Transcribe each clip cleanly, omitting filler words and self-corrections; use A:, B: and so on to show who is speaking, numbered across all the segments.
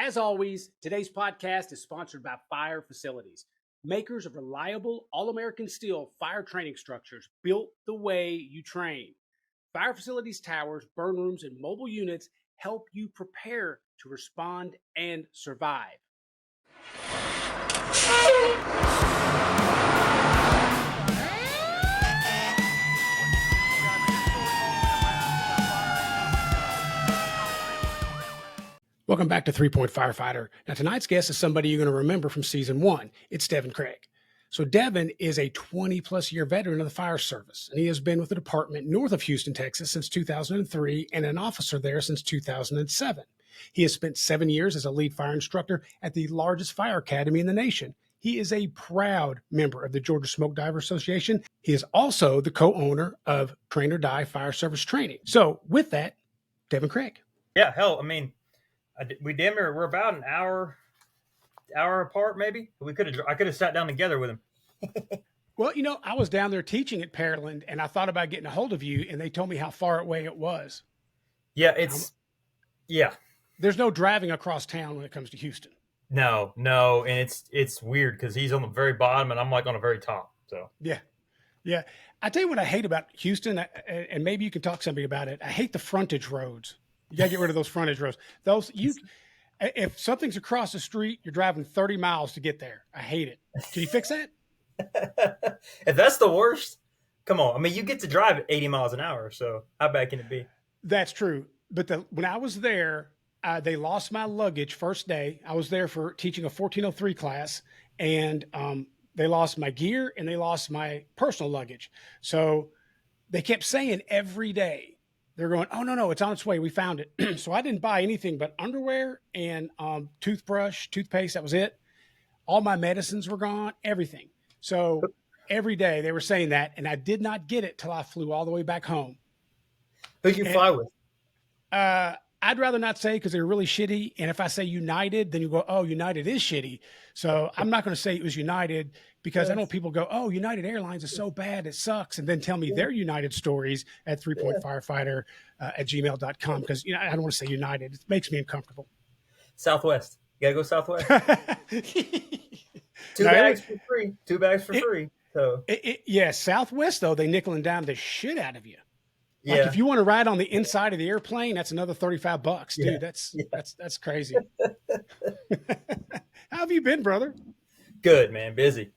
A: As always, today's podcast is sponsored by Fire Facilities, makers of reliable, all-American steel fire training structures built the way you train. Fire Facilities towers, burn rooms, and mobile units help you prepare to respond and survive. Welcome back to 3-Point Firefighter. Now, tonight's guest is somebody you're going to remember from season 1. It's Devin Craig. So Devin is a 20-plus year veteran of the fire service, and he has been with the department north of Houston, Texas since 2003 and an officer there since 2007. He has spent 7 years as a lead fire instructor at the largest fire academy in the nation. He is a proud member of the Georgia Smoke Diver Association. He is also the co-owner of Train or Die Fire Service Training. So with that, Devin Craig.
B: Yeah, hell, I mean, we're about an hour apart, maybe. I could have sat down together with him.
A: Well, you know, I was down there teaching at Pearland, and I thought about getting a hold of you, and they told me how far away it was.
B: Yeah, There's
A: no driving across town when it comes to Houston.
B: No, and it's weird because he's on the very bottom and I'm like on the very top. So
A: yeah. I tell you what I hate about Houston, and maybe you can talk to somebody about it. I hate the frontage roads. You got to get rid of those frontage roads. If something's across the street, you're driving 30 miles to get there. I hate it. Can you fix that?
B: If that's the worst, come on. I mean, you get to drive at 80 miles an hour. So how bad can it be?
A: That's true. But when I was there, they lost my luggage first day. I was there for teaching a 1403 class, and they lost my gear and they lost my personal luggage. So they kept saying every day, they're going, oh, no, it's on its way. We found it. So I didn't buy anything but underwear and toothbrush, toothpaste. That was it. All my medicines were gone, everything. So every day they were saying that, and I did not get it till I flew all the way back home.
B: Who'd you fly with?
A: I'd rather not say because they're really shitty. And if I say United, then you go, oh, United is shitty. So I'm not going to say it was United because I know people go, oh, United Airlines is so bad, it sucks. And then tell me their United stories at 3pointfirefighter at gmail.com because I don't want to say United. It makes me uncomfortable.
B: Southwest. You got to go Southwest. Two bags for free. So
A: Southwest, though, they nickel and dime the shit out of you. Like
B: yeah.
A: If you want to ride on the inside of the airplane, that's another $35, dude. Yeah. That's crazy. How have you been, brother?
B: Good, man. Busy.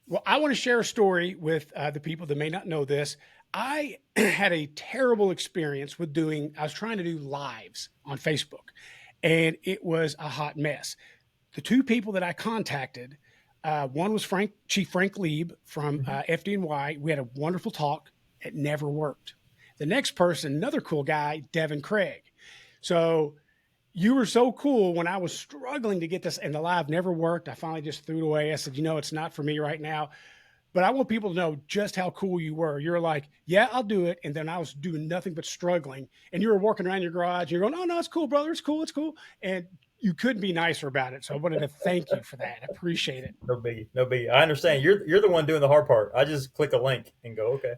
A: Well, I want to share a story with the people that may not know this. I had a terrible experience with I was trying to do lives on Facebook, and it was a hot mess. The two people that I contacted, one was Chief Frank Lieb from FDNY. We had a wonderful talk. It never worked. The next person, another cool guy, Devin Craig. So you were so cool when I was struggling to get this, and the live never worked. I finally just threw it away. I said, it's not for me right now. But I want people to know just how cool you were. You're like, yeah, I'll do it. And then I was doing nothing but struggling. And you were working around your garage. You're going, oh, no, it's cool, brother. It's cool. And you couldn't be nicer about it. So I wanted to thank you for that. I appreciate it.
B: No biggie. I understand. You're the one doing the hard part. I just click a link and go, okay.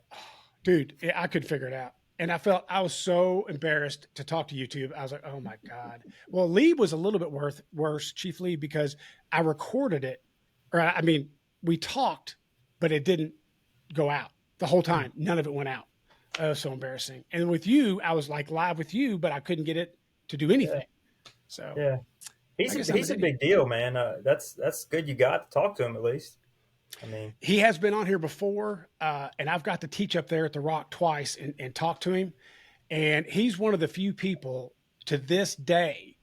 A: Dude, I could figure it out. And I was so embarrassed to talk to YouTube. I was like, oh my God. Well, Lee was a little bit worse, Chief Lee, because I recorded it. We talked, but it didn't go out the whole time. None of it went out. It was so embarrassing. And with you, I was like live with you, but I couldn't get it to do anything.
B: Yeah.
A: So
B: yeah, he's a big deal, man. That's good. You got to talk to him at least. I mean,
A: he has been on here before, and I've got to teach up there at the Rock twice and talk to him. And he's one of the few people to this day,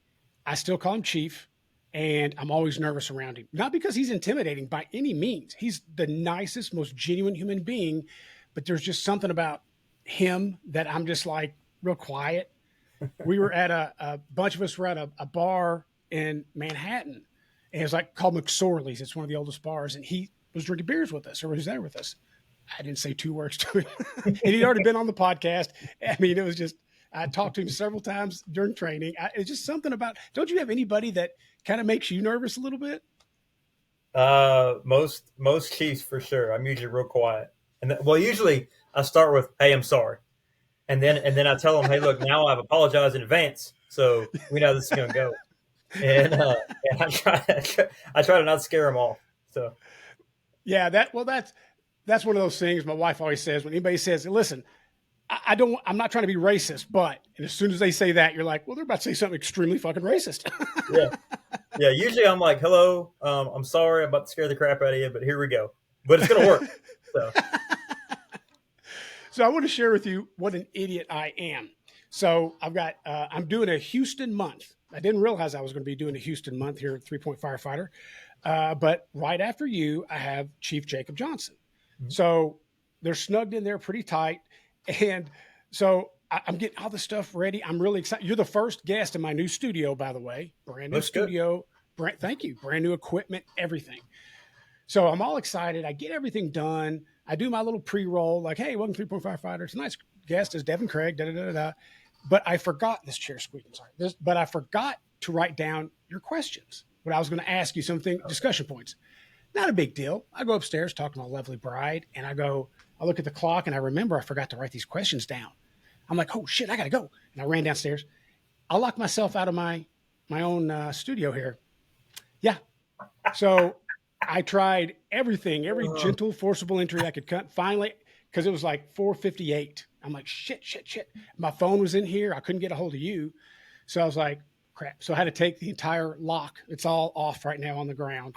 A: I still call him Chief, and I'm always nervous around him. Not because he's intimidating by any means. He's the nicest, most genuine human being, but there's just something about him that I'm just like real quiet. We were at a bunch of us were at a bar in Manhattan, and it was like called McSorley's. It's one of the oldest bars, and he was drinking beers with us, or was there with us. I didn't say two words to him. And he'd already been on the podcast. I mean, it was just, I talked to him several times during training. It's just something about, don't you have anybody that kind of makes you nervous a little bit?
B: Most chiefs for sure. I'm usually real quiet. And usually I start with, hey, I'm sorry. And then I tell them, hey, look, now I've apologized in advance. so we know how this is going to go. And, and I try to not scare them off. So
A: Yeah, that's one of those things my wife always says when anybody says, "Listen, I'm not trying to be racist," but and as soon as they say that, you're like, "Well, they're about to say something extremely fucking racist."
B: yeah, yeah. Usually I'm like, hello, I'm sorry, I'm about to scare the crap out of you, but here we go. But it's going to work. So
A: So I want to share with you what an idiot I am. So I'm doing a Houston month. I didn't realize I was going to be doing a Houston month here at 3 Point Firefighter. But right after you, I have Chief Jacob Johnson. So they're snugged in there pretty tight. And so I'm getting all the stuff ready. I'm really excited. You're the first guest in my new studio, by the way. Brand new
B: looks good.
A: studio. Thank you. Brand new equipment, everything. So I'm all excited. I get everything done. I do my little pre-roll, like, hey, welcome to 3 Point Firefighter. Tonight's guest is Devin Craig, da da da da. But I forgot this chair squeaking, sorry. But I forgot to write down your questions. What I was going to ask you, something, discussion points. Not a big deal. I go upstairs, talk to my lovely bride, and I look at the clock and I remember I forgot to write these questions down. I'm like, oh shit, I gotta go. And I ran downstairs. I locked myself out of my own studio here. Yeah. So I tried everything, every gentle, forcible entry I could cut. Finally, because it was like 4:58. I'm like, shit, shit, shit. My phone was in here. I couldn't get a hold of you. So I was like, crap. So I had to take the entire lock. It's all off right now on the ground,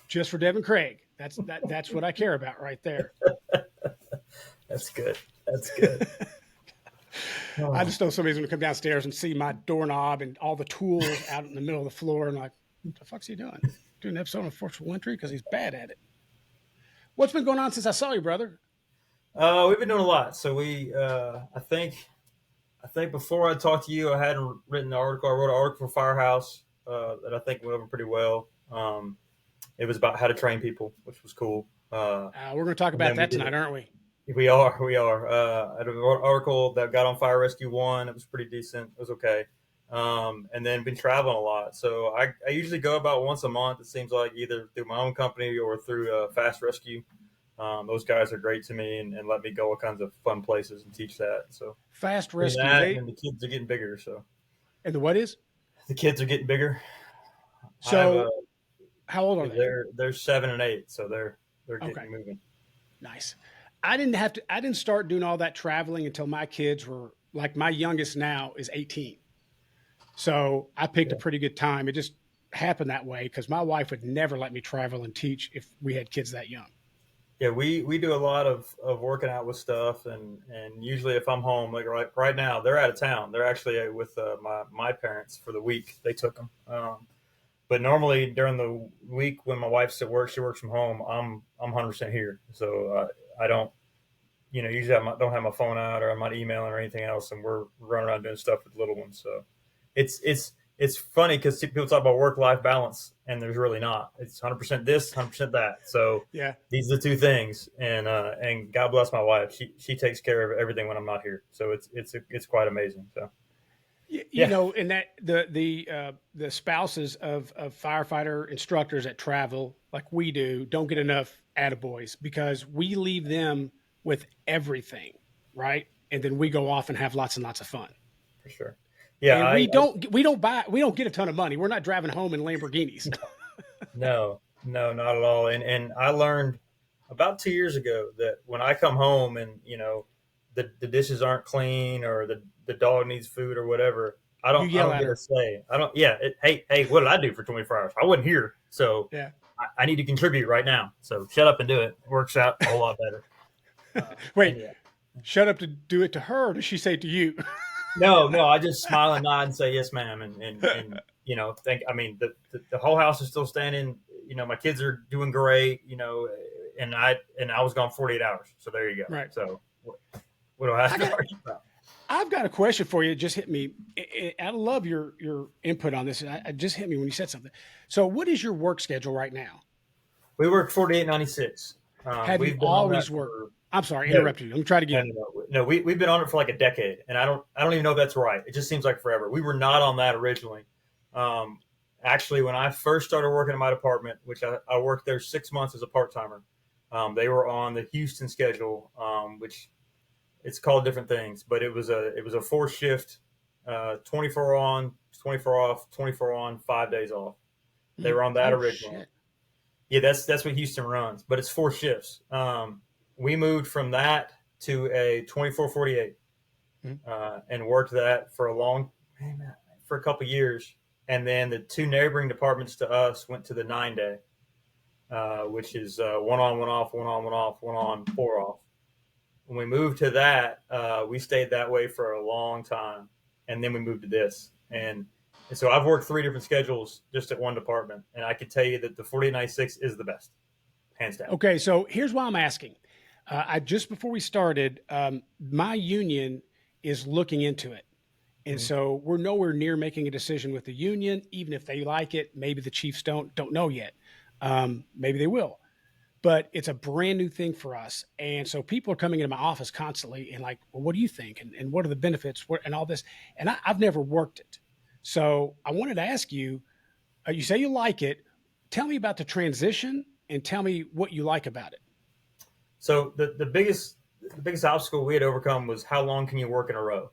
A: just for Devin Craig. That's what I care about right there.
B: That's good. That's good.
A: I just know somebody's going to come downstairs and see my doorknob and all the tools out in the middle of the floor, and like, what the fuck's he doing? Doing an episode of forcible entry because he's bad at it. What's been going on since I saw you, brother?
B: We've been doing a lot. So I think before I talked to you, I hadn't written an article. I wrote an article for Firehouse that I think went over pretty well. It was about how to train people, which was cool.
A: We're going to talk about that tonight, aren't we?
B: We are. I had an article that got on Fire Rescue One. It was pretty decent. It was okay. And then been traveling a lot. So I usually go about once a month. It seems like either through my own company or through Fast Rescue. Those guys are great to me and let me go all kinds of fun places and teach that. So
A: Fast Rescue.
B: and the kids are getting bigger. So
A: and the what is?
B: the kids are getting bigger.
A: So how old are they?
B: They're 7 and 8, so they're getting moving.
A: Nice. I didn't start doing all that traveling until my kids were like, my youngest now is 18. So I picked a pretty good time. It just happened that way because my wife would never let me travel and teach if we had kids that young.
B: Yeah, we do a lot of working out with stuff, and usually if I'm home, like right now, they're out of town. They're actually with my parents for the week. They took them. But normally during the week when my wife's at work, she works from home. I'm 100% here, so I don't, usually I don't have my phone out or I'm not emailing or anything else, and we're running around doing stuff with the little ones. So it's funny because people talk about work-life balance, and there's really not. It's 100% this, 100% that. So
A: yeah,
B: these are the two things, and God bless my wife. She takes care of everything when I'm not here. So it's quite amazing. So.
A: You know, and that the spouses of firefighter instructors that travel like we do don't get enough attaboys because we leave them with everything, right? And then we go off and have lots and lots of fun.
B: For sure. Yeah,
A: and we don't get a ton of money. We're not driving home in Lamborghinis.
B: No, not at all. And I learned about 2 years ago that when I come home and the dishes aren't clean or the dog needs food or whatever, I don't get a say. I don't. Yeah. Hey, what did I do for 24 hours? I wasn't here, so
A: yeah.
B: I need to contribute right now. So shut up and do it. It works out a whole lot better.
A: Wait, shut up to do it to her, or does she say it to you?
B: No, I just smile and nod and say yes, ma'am, and think. I mean, the whole house is still standing. My kids are doing great. And I was gone 48 hours. So there you go.
A: Right.
B: So what do I have to argue about?
A: I've got a question for you. It just hit me. I love your input on this. It just hit me when you said something. So, what is your work schedule right now?
B: We work 48.96.
A: Have you always worked? I'm sorry, interrupt you. Let me try to get.
B: No, we've been on it for like a decade, and I don't even know if that's right. It just seems like forever. We were not on that originally. Actually, when I first started working in my department, which I worked there 6 months as a part timer, they were on the Houston schedule, which it's called different things, but it was a 4 shift 24 on, 24 off, 24 on, 5 days off. They were on that
A: Oh
B: originally.
A: shit.
B: Yeah, that's what Houston runs, but it's 4 shifts. We moved from that to a 24/48
A: Mhm.
B: and worked that for for a couple years. And then the two neighboring departments to us went to the 9 day, which is one on, one off, one on, one off, one on, four off. When we moved to that, we stayed that way for a long time, and then we moved to this. And so I've worked 3 different schedules just at one department, and I can tell you that the 4896 is the best, hands down.
A: Okay, so here's why I'm asking. I just before we started, my union is looking into it. And
B: Mhm.
A: so we're nowhere near making a decision with the union, even if they like it. Maybe the Chiefs don't know yet. Maybe they will. But it's a brand new thing for us. And so people are coming into my office constantly and like, well, what do you think? And what are the benefits and all this? And I've never worked it. So I wanted to ask you, you say you like it. Tell me about the transition and tell me what you like about it.
B: So the biggest obstacle we had to overcome was how long can you work in a row.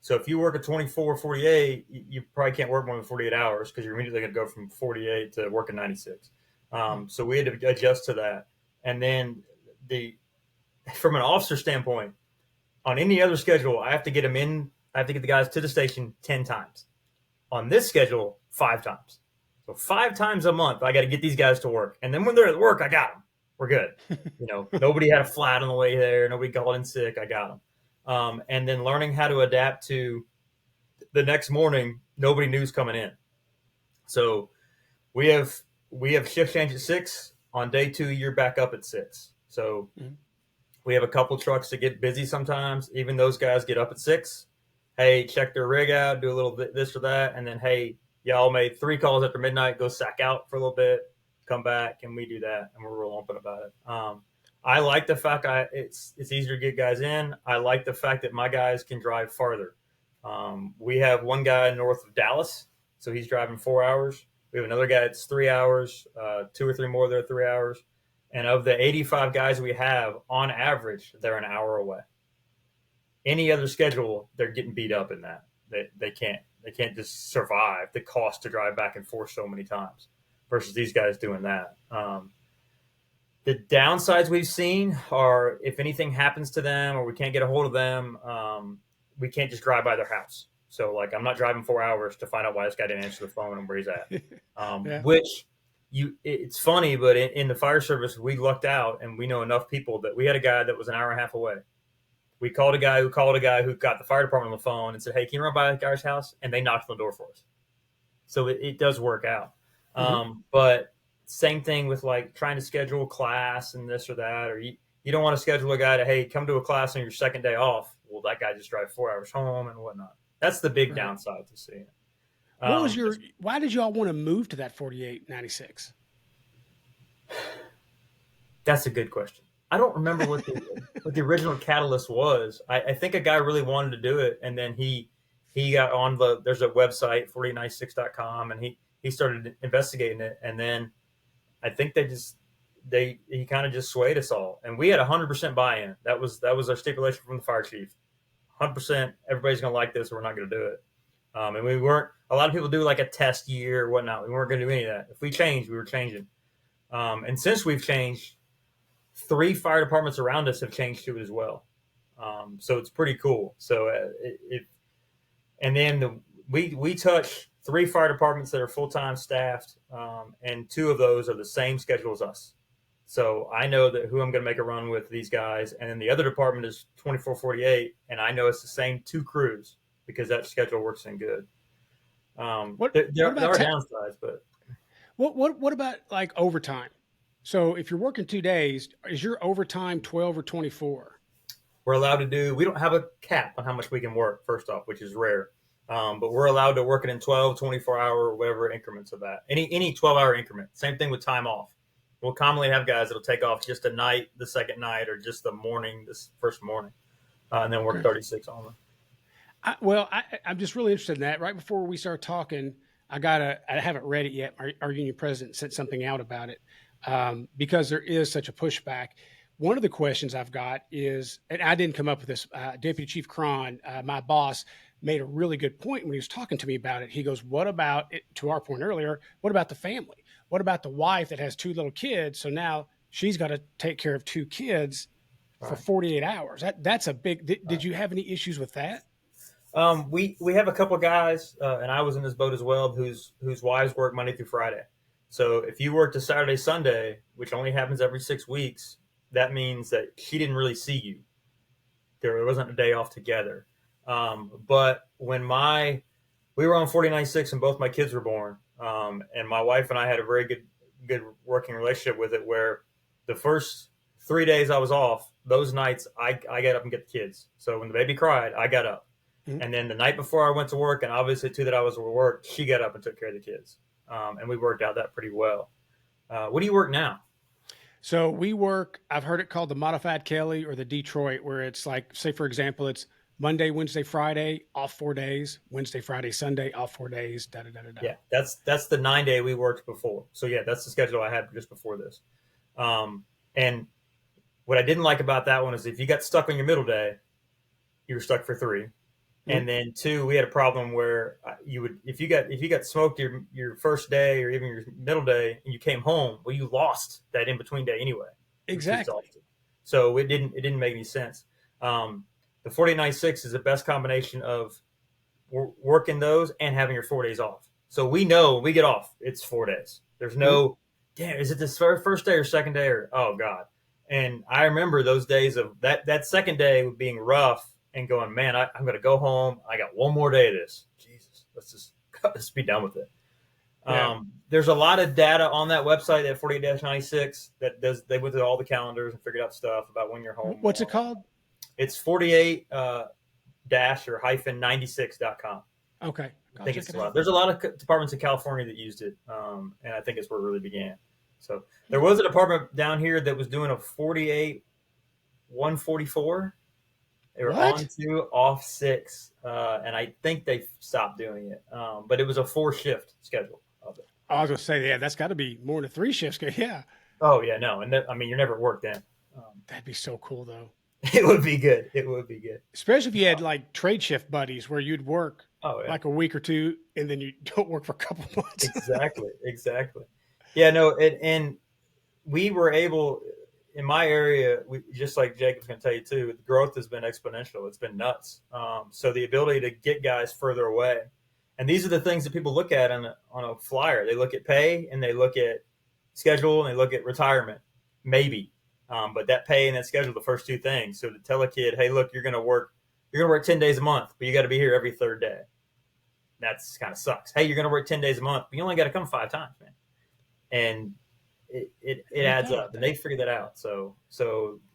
B: So if you work a 24/48, you probably can't work more than 48 hours because you're immediately going to go from 48 to working 96. So we had to adjust to that. And then the from an officer standpoint, on any other schedule, I have to get them in. I have to get the guys to the station 10 times. On this schedule, 5 times. So 5 times a month, I got to get these guys to work. And then when they're at work, I got them. We're good. Nobody had a flat on the way there. Nobody called in sick. I got them. And then learning how to adapt to the next morning, nobody knew's coming in. So we have shift change at 6. On day 2, you're back up at 6. So
A: Mhm.
B: we have a couple trucks that get busy sometimes. Even those guys get up at 6. Hey, check their rig out, do a little bit this or that, and then hey, y'all made 3 calls after midnight. Go sack out for a little bit, come back, and we do that, and we're real open about it. I like the fact it's easier to get guys in. I like the fact that my guys can drive farther. We have one guy north of Dallas, so he's driving 4 hours. We have another guy that's 3 hours, 2 or 3 more that are 3 hours. And of the 85 guys we have, on average, they're an hour away. Any other schedule, they're getting beat up in that. They can't just survive the cost to drive back and forth so many times versus these guys doing that. The downsides we've seen are if anything happens to them or we can't get a hold of them, we can't just drive by their house. So, like, I'm not driving 4 hours to find out why this guy didn't answer the phone and where he's at.
A: Yeah.
B: Which it's funny, but in the fire service, we lucked out and we know enough people that we had a guy that was an hour and a half away. We called a guy who got the fire department on the phone and said, "Hey, can you run by that guy's house?" And they knocked on the door for us. So it does work out.
A: Hmm.
B: But same thing with like trying to schedule class and this or that, or you don't want to schedule a guy to, hey, come to a class on your second day off. Well, that guy just drives 4 hours home and whatnot. That's the big
A: Right.
B: downside to seeing it.
A: What was why did y'all want to move to that 4896?
B: That's a good question. I don't remember what the original catalyst was. I think a guy really wanted to do it, and then he got on there's a website 4096.com, and he started investigating it, and then I think he kind of just swayed us all, and we had 100% buy-in. That was our stipulation from the fire chief. 100%. Everybody's gonna like this, or we're not gonna do it. And we weren't. A lot of people do like a test year or whatnot. We weren't gonna do any of that. If we changed, we were changing. And since we've changed, 3 fire departments around us have changed to it as well. So it's pretty cool. So and then we touch 3 fire departments that are full time staffed, and 2 of those are the same schedule as us. So I know that who I'm going to make a run with these guys, and then the other department is 24/48, and I know it's the same 2 crews because that schedule works in good.
A: What
B: There
A: what about
B: are downsides, but
A: what about like overtime? So if you're working 2 days, is your overtime 12 or 24?
B: we're allowed to do. We don't have a cap on how much we can work. First off, which is rare. But we're allowed to work it in 12, 24-hour, whatever increments of that. Any 12-hour increment. Same thing with time off. We'll commonly have guys that'll take off just a night, the second night, or just the morning, this first morning, and then work
A: Okay.
B: 36 on them.
A: I'm just really interested in that. Right before we start talking, I haven't read it yet. Our union president sent something out about it because there is such a pushback. One of the questions I've got is, and I didn't come up with this. Deputy Chief Cron, my boss, made a really good point when he was talking to me about it. He goes, "What about it?" To our point earlier, what about the family? What about the wife that has two little kids? So now she's got to take care of two kids for
B: Right.
A: 48 hours. That's a big. Did
B: Right.
A: you have any issues with that?
B: We have a couple of guys, and I was in this boat as well, whose wives work Monday through Friday. So if you worked a Saturday Sunday, which only happens every 6 weeks, that means that she didn't really see you. There wasn't a day off together. But when we were on 49.6 and both my kids were born, and my wife and I had a very good working relationship with it, where the first 3 days I was off, those nights I got up and get the kids. So when the baby cried, I got up.
A: Mhm.
B: And then the night before I went to work, and obviously 2 that I was at work, she got up and took care of the kids. And we worked out that pretty well. What do you work now?
A: So we work. I've heard it called the modified Kelly or the Detroit, where it's like, say for example, it's Monday, Wednesday, Friday, off 4 days. Wednesday, Friday, Sunday, off 4 days. Da da da da da.
B: Yeah, that's the 9 day we worked before. So yeah, that's the schedule I had just before this. And what I didn't like about that one is if you got stuck on your middle day, you were stuck for three.
A: Mhm.
B: And then two, we had a problem where you would if you got smoked your first day or even your middle day and you came home, well, you lost that in between day anyway. You were too
A: Exactly.
B: exhausted, so it didn't make any sense. Um, the 49.6 is the best combination of working those and having your 4 days off. So we know when we get off, it's 4 days. There's
A: Mhm.
B: no, damn, is it this first day or second day or, oh God. And I remember those days of that second day being rough and going, man, I'm going to go home. I got one more day of this. Jesus, let's be done with it.
A: Yeah.
B: There's a lot of data on that website at 48-96 that they went through all the calendars and figured out stuff about when you're home.
A: What's it called?
B: It's 48 dash or hyphen 96.com.
A: Okay,
B: I
A: I'll
B: think
A: check
B: it's
A: it
B: a lot.
A: out.
B: There's a lot of departments in California that used it, and I think it's where it really began. So there was a department down here that was doing a 48 144. They were
A: What?
B: on two, off six, and I think they stopped doing it. But it was a 4 shift schedule of it.
A: I was gonna say, yeah, that's got to be more than a three shifts. Yeah,
B: Oh yeah, no, and I mean you're never at work then. Um,
A: that'd be so cool though.
B: it would be good. It would be good.
A: Especially if you had like trade shift buddies where you'd work
B: Oh yeah.
A: like a week or two and then you don't work for a couple months.
B: Exactly, exactly. Yeah, no, and we were able in my area, just like Jacob's going to tell you too, the growth has been exponential. It's been nuts. So the ability to get guys further away, and these are the things that people look at on a flyer. They look at pay and they look at schedule and they look at retirement, maybe. But that pay and that schedule, are the first two things. So to tell a kid, hey, look, you're going to work 10 days a month, but you got to be here every third day. That's kind of sucks. Hey, you're going to work 10 days a month, but you only got to come 5 times, man. And it
A: Never
B: adds
A: thought
B: up,
A: about
B: and
A: that.
B: they figured that out. So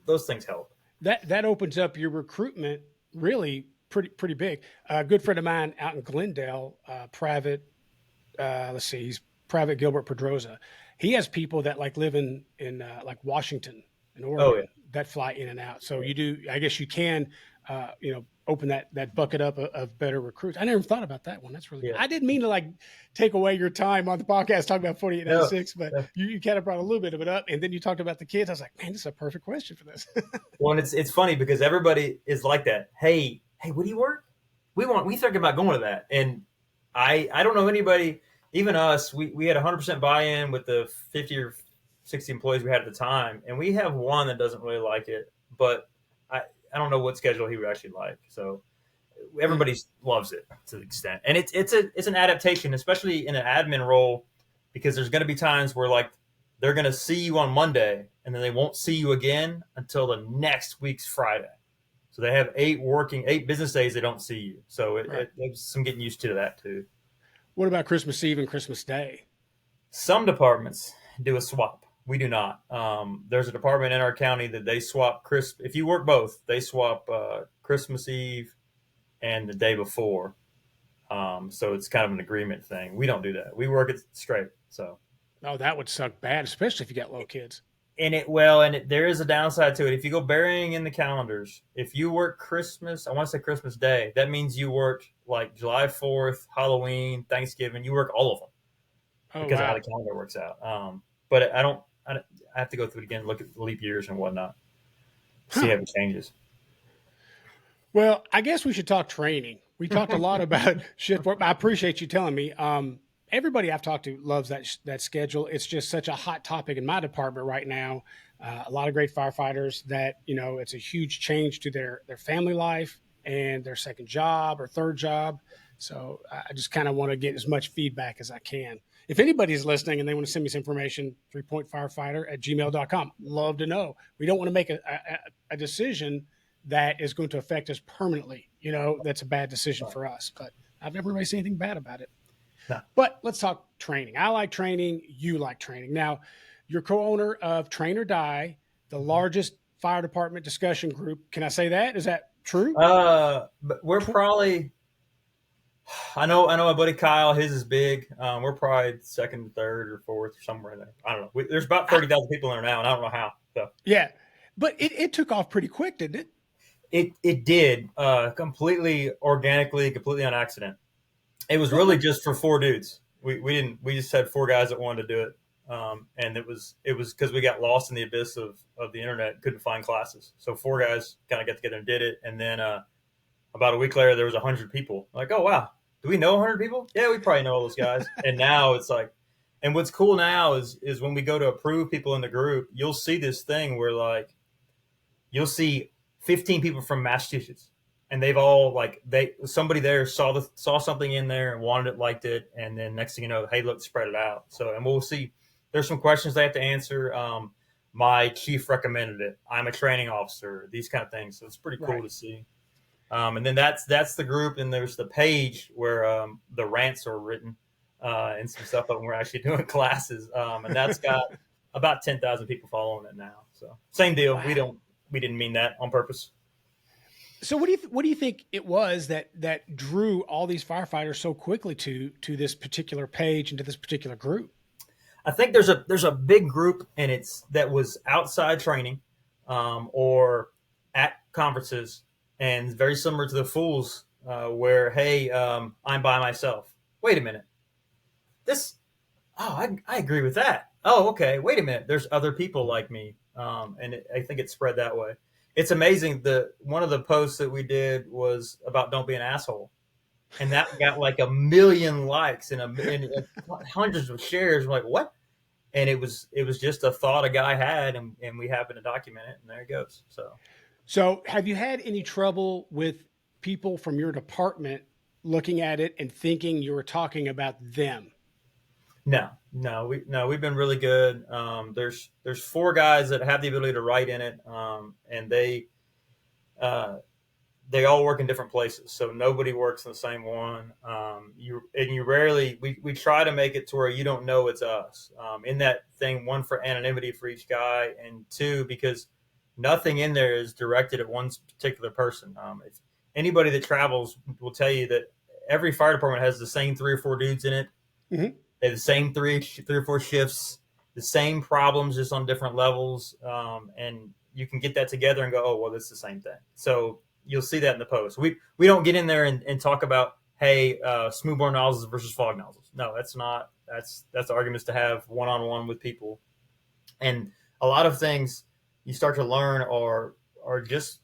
B: those things help.
A: That opens up your recruitment really pretty big. A good friend of mine out in Glendale, private. Let's see, he's Private Gilbert Pedroza. He has people that like live in like Washington and
B: Oh yeah,
A: Oregon that fly in and out. So you do, I guess you can, open that bucket up of better recruits. I never thought about that one. That's really good.
B: yeah.
A: I didn't mean to like take away your time on the podcast talking about
B: No,
A: 4896, but
B: no.
A: you kind of brought a little bit of it up, and then you talked about the kids. I was like, man, this is a perfect question for this.
B: Well, and it's funny because everybody is like that. Hey, what do you work? We think about going to that, and I don't know anybody, even us. We had 100% buy-in with the 50 or 60 employees we had at the time, and we have one that doesn't really like it, but I don't know what schedule he would actually like. So
A: Mm.
B: everybody loves it to the extent, and it's an adaptation, especially in an admin role, because there's going to be times where like they're going to see you on Monday, and then they won't see you again until the next week's Friday. So they have 8 business days they don't see you. So
A: Right.
B: there's some getting used to that too.
A: What about Christmas Eve and Christmas Day?
B: Some departments do a swap. We do not. There's a department in our county that they swap If you work both, they swap Christmas Eve and the day before. So it's kind of an agreement thing. We don't do that. We work it straight. So
A: Oh, that would suck bad, especially if you got little kids.
B: there is a downside to it. If you go burying in the calendars, if you work Christmas, I want to say Christmas Day, that means you work like July 4th, Halloween, Thanksgiving. You work all of them
A: Oh
B: because of how the
A: wow.
B: calendar works out. But I have to go through it again, look at leap years and whatnot, see
A: Huh.
B: how it changes.
A: Well, I guess we should talk training. We talked a lot about shift work. I appreciate you telling me. Everybody I've talked to loves that schedule. It's just such a hot topic in my department right now. A lot of great firefighters that it's a huge change to their family life and their second job or third job. So I just kind of want to get as much feedback as I can. If anybody's listening and they want to send me some information, 3pointfirefighter@gmail.com. Love to know. We don't want to make a decision that is going to affect us permanently. That's a bad decision for us, but I've never really seen anything bad about it.
B: No.
A: But let's talk training. I like training. You like training. Now, you're co-owner of Train or Die, the largest fire department discussion group. Can I say that? Is that true?
B: But we're probably, I know my buddy Kyle, his is big. We're probably second, third, or fourth, or somewhere in there. I don't know. There's about 30,000 people in there now, and I don't know how. So.
A: Yeah, but it took off pretty quick, didn't it?
B: It did, completely organically, completely on accident. It was really just for four dudes. We just had four guys that wanted to do it. And it was because we got lost in the abyss of the internet, couldn't find classes. So four guys kind of got together and did it. And then about a week later, there was 100 people. Like, oh wow, do we know 100 people? Yeah, we probably know all those guys. And now it's like, and what's cool now is when we go to approve people in the group, you'll see this thing where like you'll see 15 people from Massachusetts, and they've all somebody there saw something in there and wanted it, liked it, and then next thing you know, hey, look, spread it out. So, and we'll see. There's some questions they have to answer. My chief recommended it. I'm a training officer. These kind of things. So it's pretty cool to see. And then that's the group, and there's the page where the rants are written and some stuff when we're actually doing classes. And that's got about 10,000 people following it now. So same deal. Wow. We didn't mean that on purpose.
A: So what do you think it was that drew all these firefighters so quickly to this particular page and to this particular group?
B: I think there's a big group, and that was outside training or at conferences, and very similar to the Fools, where hey, I'm by myself. Wait a minute, I agree with that. Oh, okay. Wait a minute, there's other people like me. I think it spread that way. It's amazing. One of the posts that we did was about don't be an asshole, and that got like 1 million likes and hundreds of shares. I'm like, what? And it was just a thought a guy had, and we happened to document it, and there it goes.
A: So have you had any trouble with people from your department looking at it and thinking you were talking about them?
B: No, we've been really good. There's four guys that have the ability to write in it, and they all work in different places, so nobody works in the same one. You rarely we try to make it to where you don't know it's us. In that thing, one, for anonymity for each guy, and two, because nothing in there is directed at one particular person. If anybody that travels will tell you that every fire department has the same 3 or 4 dudes in it. Mm-hmm. They have the same three or four shifts, the same problems, just on different levels. And you can get that together and go, oh, well, this is the same thing. So you'll see that in the post. We don't get in there and talk about, hey, smoothbore nozzles versus fog nozzles. No, that's not. That's arguments to have one-on-one with people. And a lot of things you start to learn are just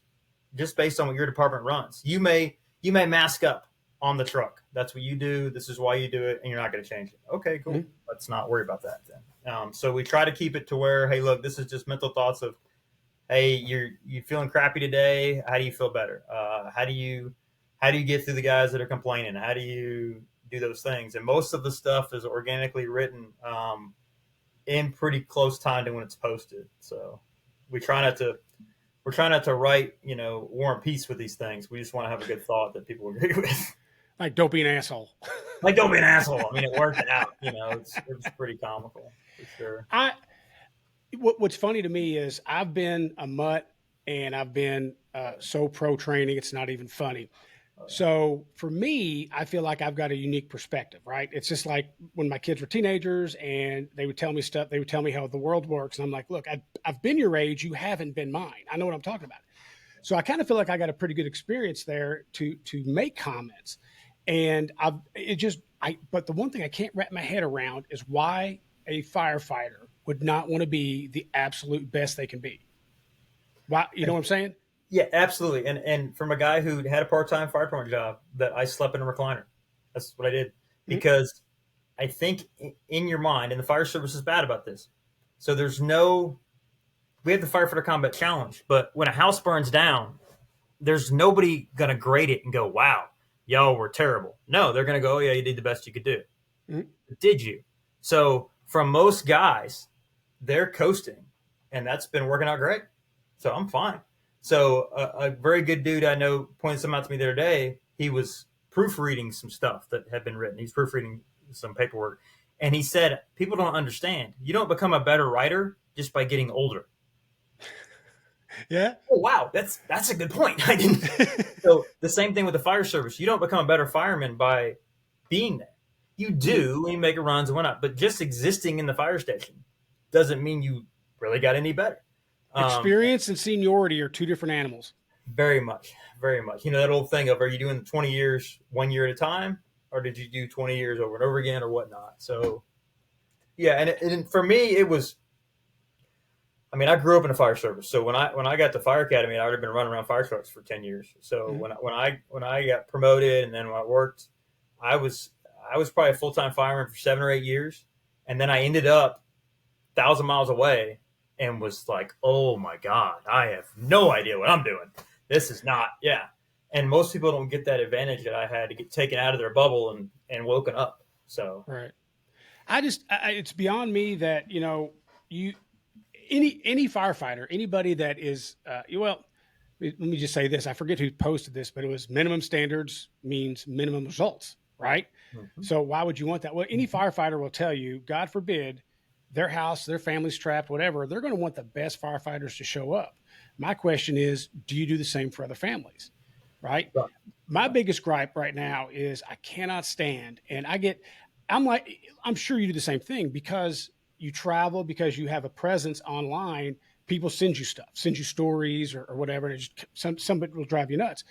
B: based on what your department runs. You may mask up on the truck. That's what you do. This is why you do it, and you're not going to change it. Okay, cool. Mm-hmm. Let's not worry about that then. So we try to keep it to where, hey, look, this is just mental thoughts of, hey, you feeling crappy today? How do you feel better? How do you get through the guys that are complaining? How do you do those things? And most of the stuff is organically written in pretty close time to when it's posted. So we're trying not to write, War and Peace with these things. We just want to have a good thought that people agree with.
A: Like, don't be an asshole.
B: Like, don't be an asshole. I mean, it worked out. It was pretty comical for sure.
A: What's funny to me is I've been a mutt, and I've been so pro training, it's not even funny. So for me, I feel like I've got a unique perspective, right? It's just like when my kids were teenagers and they would tell me stuff, they would tell me how the world works. And I'm like, look, I've been your age. You haven't been mine. I know what I'm talking about. So I kind of feel like I got a pretty good experience there to make comments. And but the one thing I can't wrap my head around is why a firefighter would not want to be the absolute best they can be. Why, you know what I'm saying?
B: Yeah, absolutely. And from a guy who had a part-time fire department job, that I slept in a recliner. That's what I did,
A: Mhm.
B: because I think in your mind, and the fire service is bad about this. So there's no, we have the firefighter combat challenge, but when a house burns down, there's nobody going to grade it and go, wow, y'all were terrible. No, they're going to go, oh, yeah, you did the best you could do.
A: Mhm.
B: Did you? So from most guys, they're coasting, and that's been working out great. So I'm fine. So a very good dude I know pointed some out to me the other day. He was proofreading some stuff that had been written. He's proofreading some paperwork, and he said, "People don't understand. You don't become a better writer just by getting older."
A: Yeah.
B: Oh wow, that's a good point. I didn't. So the same thing with the fire service. You don't become a better fireman by being there. You
A: Mhm.
B: do, and you make runs and whatnot, but just existing in the fire station doesn't mean you really got any better. Um,
A: Experience and seniority are two different animals.
B: very much, very much. You know that old thing of, are you doing 20 years 1 year at a time, or did you do 20 years over and over again, or whatnot? So yeah, and for me, it was. I mean, I grew up in the fire service, so when I got to fire academy, I already been running around fire trucks for 10 years. So
A: Mhm.
B: when I got promoted, and then when I worked, I was I was probably a full time fireman for 7 or 8 years, and then I ended up 1,000 miles away, and was like, oh my god, I have no idea what I'm doing. This is not, yeah. And most people don't get that advantage that I had to get taken out of their bubble and woken up. So
A: Right. It's beyond me that, you, any firefighter, anybody that is, well, let me just say this. I forget who posted this, but it was minimum standards means minimum results, right?
B: mhm,
A: So why would you want that? Well, any firefighter will tell you, God forbid, their house, their family's trapped, whatever, they're going to want the best firefighters to show up. My question is, do you do the same for other families? Right?
B: right,
A: My
B: right.
A: biggest gripe right now is I cannot stand, and I'm like, I'm sure you do the same thing because you travel, because you have a presence online. People send you stuff, send you stories or whatever, and some of it will drive you nuts.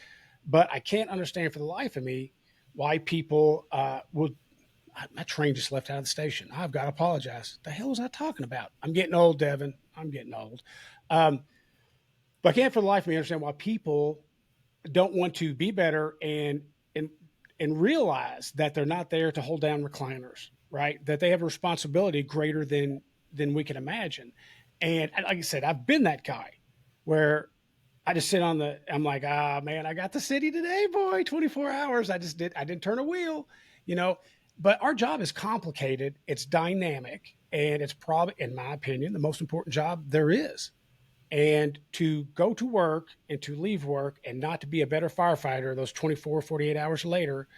A: But I can't understand for the life of me why people will. My train just left out of the station. I've got to apologize. The hell was I talking about? I'm getting old, Devin. I'm getting old. Um, but I can't for the life of me understand why people don't want to be better and and realize that they're not there to hold down recliners, right? That they have a responsibility greater than we can imagine. And like I said, I've been that guy where I just sit on the. I'm like, ah, man, I got the city today, boy. 24 hours. I didn't turn a wheel, you know. But our job is complicated. It's dynamic, and it's probably, in my opinion, the most important job there is. And to go to work and to leave work and not to be a better firefighter those 24, 48 hours later,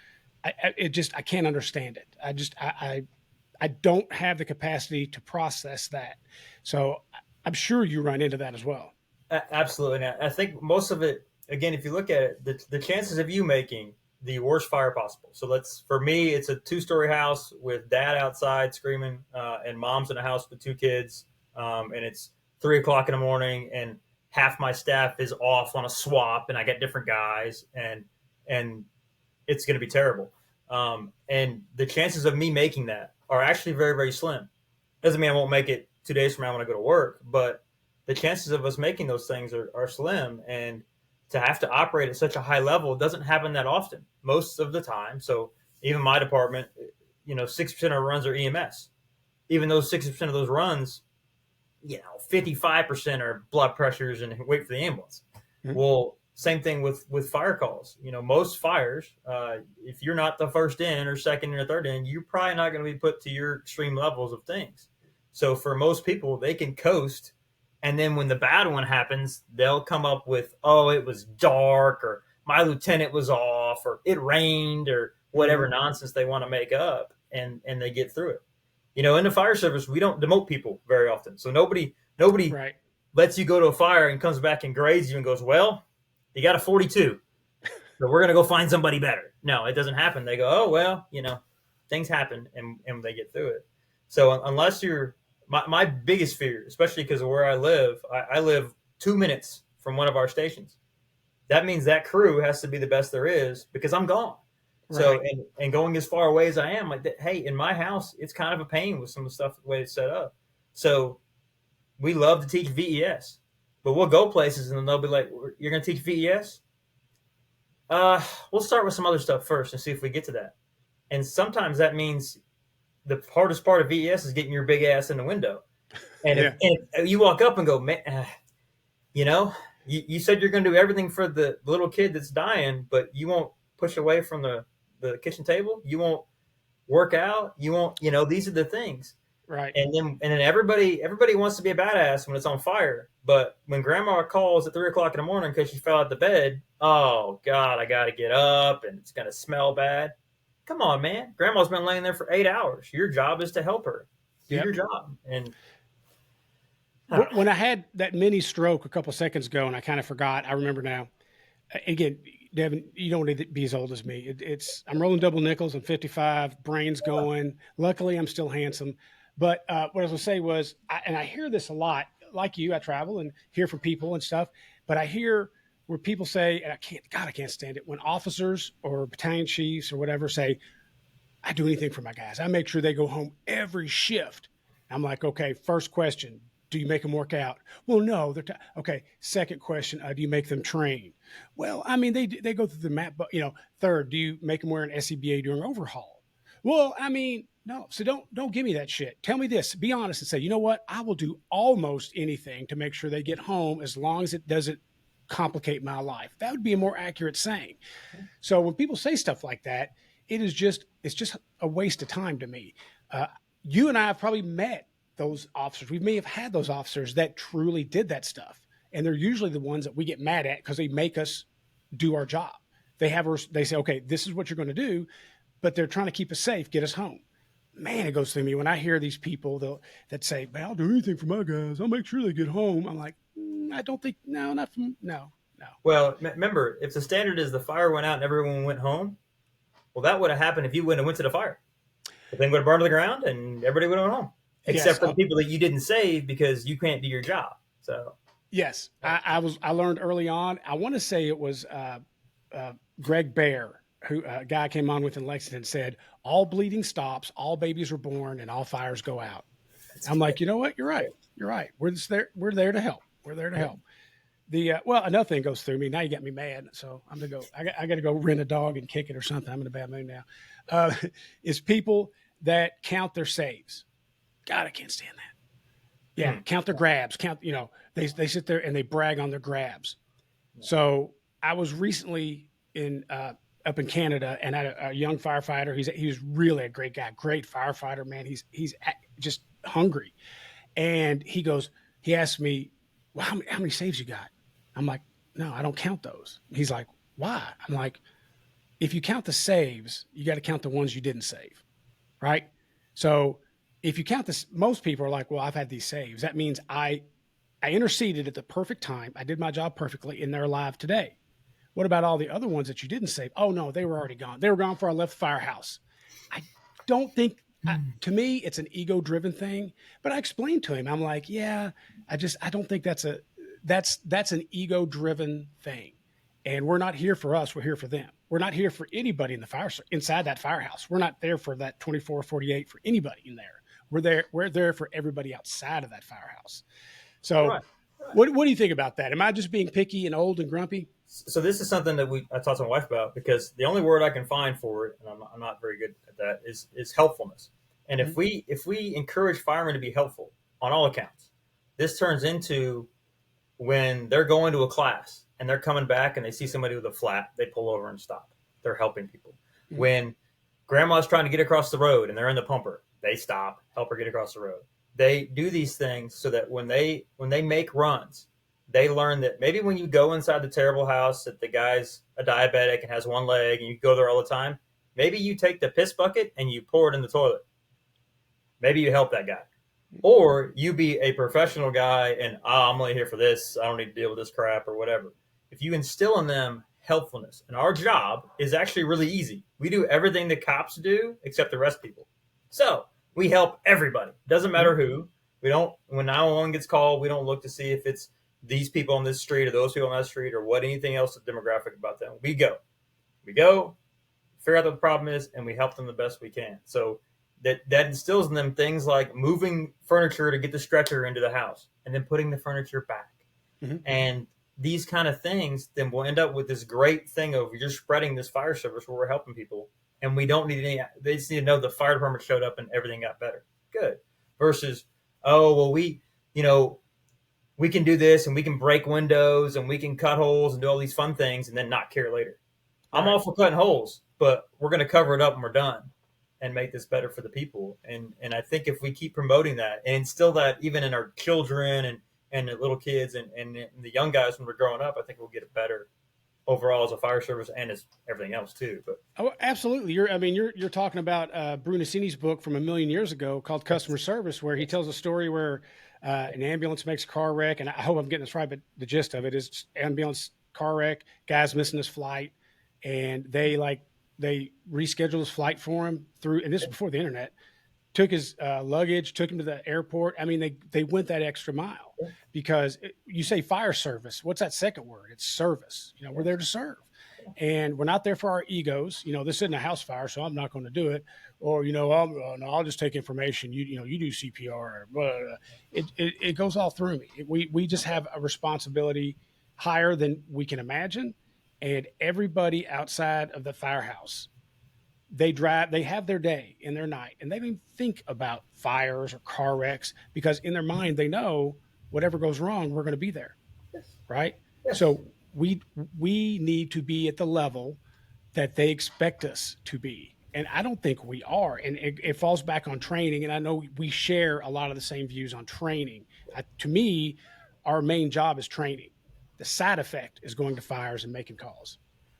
A: I can't understand it. I don't have the capacity to process that. So I'm sure you run into that as well.
B: Absolutely. And I think most of it, again, if you look at it, the chances of you making the worst fire possible. So for me, it's a 2 story house with dad outside screaming, and mom's in the house with 2 kids. And it's 3 o'clock in the morning, and half my staff is off on a swap, and I got different guys, and it's going to be terrible. And the chances of me making that are actually very, very slim. Doesn't mean I won't make it 2 days from now when I go to work, but the chances of us making those things are slim. And to have to operate at such a high level doesn't happen that often, most of the time. So even my department, 6% of our runs are EMS. Even those 60% of those runs, 55% are blood pressures and wait for the ambulance.
A: Mhm.
B: Well, same thing with fire calls. Most fires, if you're not the first in or second or third in, you're probably not going to be put to your extreme levels of things. So for most people, they can coast, and then when the bad one happens, they'll come up with, oh, it was dark, or my lieutenant was off, or it rained, or whatever
A: Mhm.
B: nonsense they want to make up, and they get through it. In the fire service, we don't demote people very often. So nobody
A: Right.
B: lets you go to a fire and comes back and grades you and goes, well, you got a 42. So we're going to go find somebody better. No, it doesn't happen. They go, oh, well, things happen, and they get through it. So unless my biggest fear, especially because of where I live 2 minutes from one of our stations. That means that crew has to be the best there is because I'm gone. So
A: Right.
B: and going as far away as I am, like that, hey, in my house, it's kind of a pain with some of the stuff the way it's set up. So we love to teach VES, But we'll go places and they'll be like, "You're going to teach VES? We'll start with some other stuff first and see if we get to that." And sometimes that means the hardest part of VES is getting your big ass in the window. And
A: Yeah.
B: if you walk up and go, "Man, you know, you said you're going to do everything for the little kid that's dying, but you won't push away from the kitchen table. You won't work out. You won't, these are the things."
A: Right.
B: And then everybody wants to be a badass when it's on fire. But when grandma calls at 3 o'clock in the morning because she fell out of bed, oh God, I got to get up and it's going to smell bad. Come on, man. Grandma's been laying there for 8 hours. Your job is to help her. Do
A: Yep.
B: your job. And I don't know.
A: When I had that mini stroke a couple seconds ago and I kind of forgot, I remember now. Again, Devin, you don't need to be as old as me. I'm rolling double nickels. I'm 55, brain's going. Luckily, I'm still handsome. But what I was going to say was, and I hear this a lot, like you, I travel and hear from people and stuff, but I hear where people say, and I can't stand it, when officers or battalion chiefs or whatever say, I do anything for my guys. I make sure they go home every shift. I'm like, okay, first question, do you make them work out? Well, no. Okay, second question, do you make them train? Well, I mean, they go through the map, but third, do you make them wear an SCBA during overhaul? Well, I mean, no. So don't give me that shit. Tell me this. Be honest and say, you know what? I will do almost anything to make sure they get home as long as it doesn't complicate my life. That would be a more accurate saying. So when people say stuff like that, it's just a waste of time to me. You and I have probably met those officers. We may have had those officers that truly did that stuff, and they're usually the ones that we get mad at because they make us do our job. They say, okay, this is what you're going to do, but they're trying to keep us safe, get us home. Man, it goes through me when I hear these people that say, "Man, I'll do anything for my guys. I'll make sure they get home." I'm like, I don't think, no, not from, no, no.
B: Well, remember, if the standard is the fire went out and everyone went home, well, that would have happened if you wouldn't have went to the fire. The thing would have burned to the ground and everybody would have went home,
A: Yes,
B: except for the people that you didn't save because you can't do your job. So
A: yes, I learned early on. I want to say it was Greg Bear, who a guy came on with in Lexington, said, "All bleeding stops, all babies are born, and all fires go out." I'm like, you know what? You're right. You're right. We're just there. We're there to help. We're there to help. Well, another thing goes through me. Now you got me mad, so I'm gonna go. I got to go rent a dog and kick it or something. I'm in a bad mood now. Is people that count their saves. God, I can't stand that. Yeah, count their grabs. Count. They sit there and they brag on their grabs. So I was recently up in Canada and had a young firefighter. He was really a great guy, great firefighter, man. He's just hungry, and he asked me, "Well, how many saves you got?" I'm like, "No, I don't count those." He's like, "Why?" I'm like, "If you count the saves, you got to count the ones you didn't save, right?" So if you count this, most people are like, "Well, I've had these saves. That means I interceded at the perfect time. I did my job perfectly, and they're alive today." What about all the other ones that you didn't save? Oh no, they were already gone. They were gone before I left the firehouse. I don't think. To me, it's an ego-driven thing. But I explained to him, I'm like, yeah, I don't think that's an ego-driven thing. And we're not here for us. We're here for them. We're not here for anybody in the fire inside that firehouse. We're not there for that 24-48 for anybody in there. We're there for everybody outside of that firehouse. So,
B: right.
A: what do you think about that? Am I just being picky and old and grumpy?
B: So this is something that I talked to my wife about because the only word I can find for it, and I'm not very good at that, is helpfulness. And
A: Mm-hmm.
B: if we encourage firemen to be helpful on all accounts, this turns into when they're going to a class and they're coming back and they see somebody with a flat, they pull over and stop. They're helping people.
A: Mm-hmm.
B: When grandma's trying to get across the road and they're in the pumper, they stop, help her get across the road. They do these things so that when they make runs, they learn that maybe when you go inside the terrible house that the guy's a diabetic and has one leg and you go there all the time, maybe you take the piss bucket and you pour it in the toilet. Maybe you help that guy. Or you be a professional guy and I'm only here for this. I don't need to deal with this crap or whatever. If you instill in them helpfulness, and our job is actually really easy. We do everything the cops do except arrest people. So we help everybody. Doesn't matter who. We don't, when 911 gets called, we don't look to see if it's these people on this street or those people on that street or what anything else is demographic about them. We go, figure out what the problem is, and we help them the best we can. So that instills in them things like moving furniture to get the stretcher into the house and then putting the furniture back.
A: Mhm.
B: And these kind of things, then we'll end up with this great thing of you're spreading this fire service where we're helping people. And we don't need any, they just need to know the fire department showed up and everything got better. Good. Versus, oh, well, you know, we can do this and we can break windows and we can cut holes and do all these fun things and then not care later. I'm
A: Right.
B: all for cutting holes, but we're going to cover it up when we're done and make this better for the people. And I think if we keep promoting that and instill that even in our children and the little kids and the young guys when we're growing up, I think we'll get it better overall as a fire service and as everything else too. But
A: Oh, absolutely. You're talking about Brunacini's book from a million years ago called Customer Service, where he tells a story where an ambulance makes a car wreck, and I hope I'm getting this right, but the gist of it is ambulance car wreck, guy's missing his flight, and they reschedule his flight for him through, and this is before the internet. Took his luggage, took him to the airport. I mean, they went that extra mile because you say fire service. What's that second word? It's service. You know, we're there to serve, and we're not there for our egos. You know, this isn't a house fire, so I'm not going to do it. Or no, I'll just take information. You do CPR. Blah, blah, blah. It goes all through me. We just have a responsibility higher than we can imagine, and everybody outside of the firehouse they have their day and their night and they don't even think about fires or car wrecks because in their mind they know whatever goes wrong we're going to be there,
B: yes,
A: right?
B: yes,
A: So we need to be at the level that they expect us to be, and I don't think we are, and it falls back on training, and I know we share a lot of the same views on training. To me, our main job is training. The side effect is going to fires and making calls.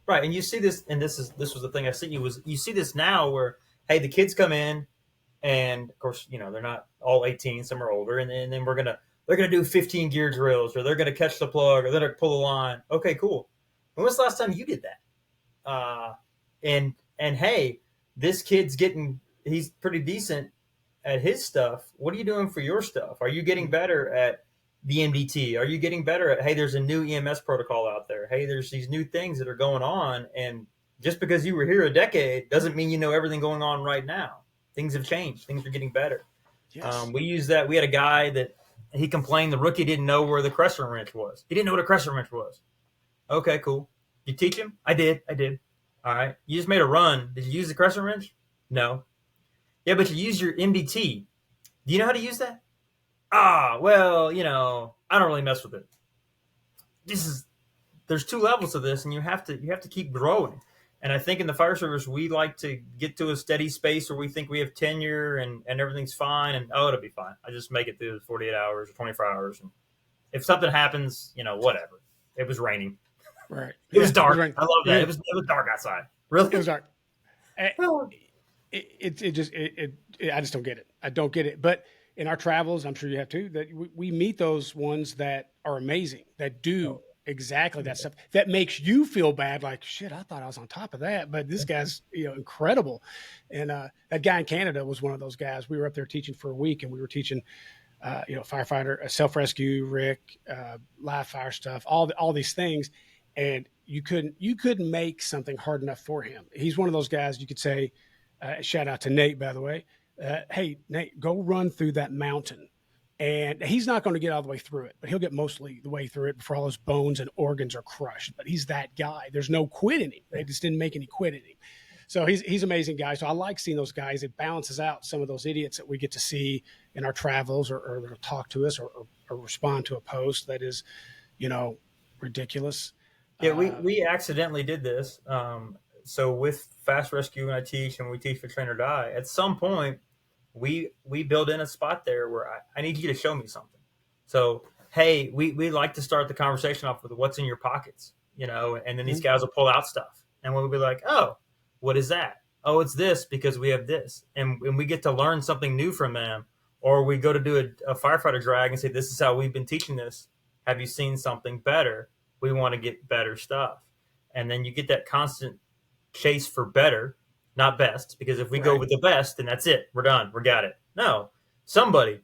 B: right. And you see this, and this was the thing I sent you was you see this now where hey the kids come in and of course they're not all 18, some are older, and then they're gonna do 15 gear drills or they're gonna catch the plug or they're gonna pull the line. Okay, cool. When was the last time you did that? And hey, this kid's he's pretty decent at his stuff. What are you doing for your stuff? Are you getting better at the MDT? Are you getting better at hey, there's a new EMS protocol out there. Hey, there's these new things that are going on, and just because you were here a decade doesn't mean you know everything going on right now. Things have changed. Things are getting better.
A: Yes.
B: We used that. We had a guy that he complained the rookie didn't know where the crescent wrench was. He didn't know what a crescent wrench was. Okay, cool. You teach him? I did. I did. All right. You just made a run. Did you use the crescent wrench? No. Yeah, but you use your MDT. Do you know how to use that? Ah, well, I don't really mess with it. This is there's two levels to this, and you have to keep growing. And I think in the fire service, we like to get to a steady space where we think we have tenure and everything's fine, and oh, it'll be fine. I just make it through the 48 hours or 24 hours, and if something happens, whatever. It was raining.
A: Right.
B: It was
A: Yeah. It was
B: dark.
A: right.
B: I love that.
A: Yeah.
B: It was dark outside.
A: It was
B: Really?
A: dark. Eh,
B: Oh,
A: I just don't get it. I don't get it. But in our travels, I'm sure you have too, that we meet those ones that are amazing, that do exactly that stuff, that makes you feel bad. Like, shit, I thought I was on top of that, but this guy's, incredible. And that guy in Canada was one of those guys. We were up there teaching for a week and we were teaching, firefighter, self-rescue, Rick, live fire stuff, all these things. And you couldn't make something hard enough for him. He's one of those guys you could say, shout out to Nate, by the way. Hey, Nate, go run through that mountain. And he's not going to get all the way through it, but he'll get mostly the way through it before all his bones and organs are crushed. But he's that guy. There's no quit in him. They just didn't make any quit in him. So he's an amazing guy. So I like seeing those guys. It balances out some of those idiots that we get to see in our travels or that'll talk to us or respond to a post that is, ridiculous.
B: yeah, we accidentally did this. So with fast rescue, when I teach and we teach for train or die, at some point we build in a spot there where I need you to show me something. So hey, we like to start the conversation off with what's in your pockets, and then these guys will pull out stuff, and we'll be like, oh, what is that? Oh, it's this because we have this, and we get to learn something new from them. Or we go to do a firefighter drag and say, this is how we've been teaching this. Have you seen something better? We want to get better stuff. And then you get that constant chase for better, not best, because if we go
A: Right.
B: with the best, then that's it. We're done. We got it. No, somebody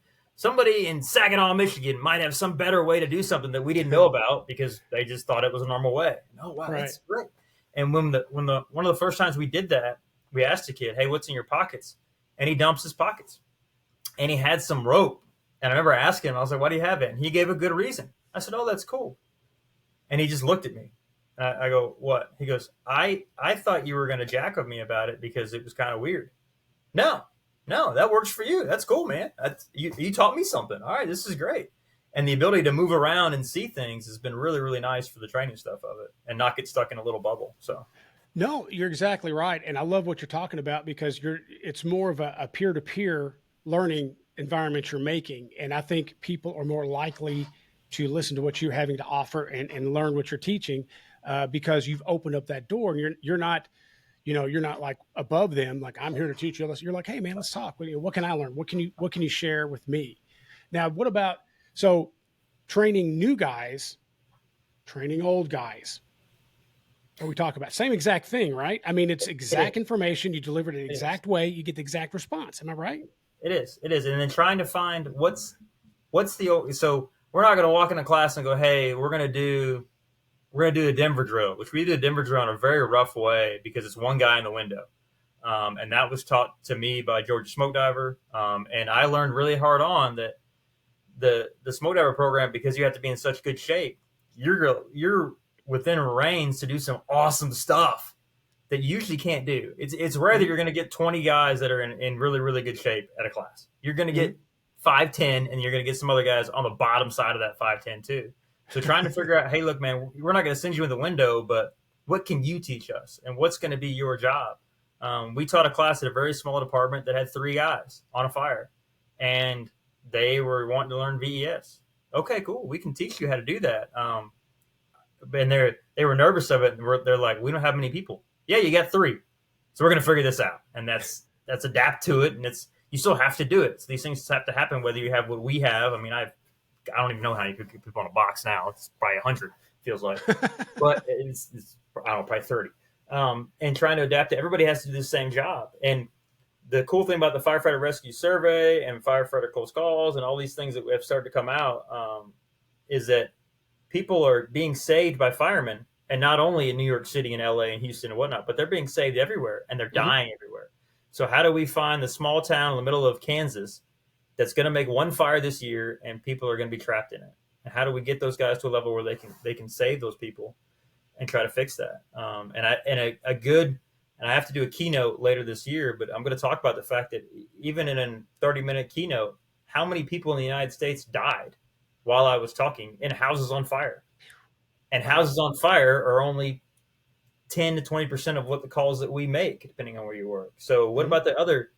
B: in Saginaw, Michigan might have some better way to do something that we didn't know about because they just thought it was a normal way. Oh, wow,
A: Right.
B: that's great. And when one of the first times we did that, we asked the kid, hey, what's in your pockets? And he dumps his pockets. And he had some rope. And I remember asking him, I was like, why do you have it? And he gave a good reason. I said, oh, that's cool. And he just looked at me. I go, what? He goes, I thought you were going to jack with me about it because it was kind of weird. No, no, that works for you. That's cool, man. You taught me something. All right, this is great. And the ability to move around and see things has been really, really nice for the training stuff of it and not get stuck in a little bubble. So,
A: No, you're exactly right. And I love what you're talking about because it's more of a peer-to-peer learning environment you're making. And I think people are more likely to listen to what you're having to offer and learn what you're teaching because you've opened up that door and you're not, you're not like above them. Like I'm here to teach you. You're like, hey man, let's talk. What can I learn? What can you share with me? Now, what about, so training new guys, training old guys, what we talk about. Same exact thing, right? I mean, it's
B: it is.
A: exact information. You deliver it the
B: It is.
A: exact way. You get the exact response. Am I right?
B: It is. It is. And then trying to find what's the so we're not going to walk into class and go, hey, we're going to do a Denver drill, which we did a Denver drill in a very rough way because it's one guy in the window. And that was taught to me by Georgia Smoke Diver. And I learned really hard on that the smoke diver program, because you have to be in such good shape, you're within range to do some awesome stuff that you usually can't do. It's rare that
A: Mm-hmm.
B: you're going to get 20 guys that are in really, really good shape at a class. You're going to
A: Mm-hmm.
B: get 5'10", and you're going to get some other guys on the bottom side of that 5'10" too. So trying to figure out, hey, look, man, we're not going to send you in the window, but what can you teach us, and what's going to be your job? We taught a class at a very small department that had 3 guys on a fire, and they were wanting to learn VES. Okay, cool. We can teach you how to do that. And they were nervous of it, and they're like, we don't have many people. Yeah, you got 3, so we're going to figure this out, and that's adapt to it, and it's you still have to do it. So these things have to happen whether you have what we have. I mean, I don't even know how you put people on a box now. It's probably 100, feels like, but it's I don't know, probably 30. And trying to adapt to everybody has to do the same job. And the cool thing about the firefighter rescue survey and firefighter close calls and all these things that have started to come out is that people are being saved by firemen, and not only in New York City and LA and Houston and whatnot, but they're being saved everywhere and they're
A: Mm-hmm.
B: dying everywhere. So how do we find the small town in the middle of Kansas that's going to make one fire this year and people are going to be trapped in it? And how do we get those guys to a level where they can save those people and try to fix that? A good, and I have to do a keynote later this year, but I'm going to talk about the fact that even in a 30-minute keynote, how many people in the United States died while I was talking in houses on fire? And
A: Wow.
B: houses on fire are only 10 to 20% of what the calls that we make, depending on where you work. So what
A: Mm-hmm.
B: about the other?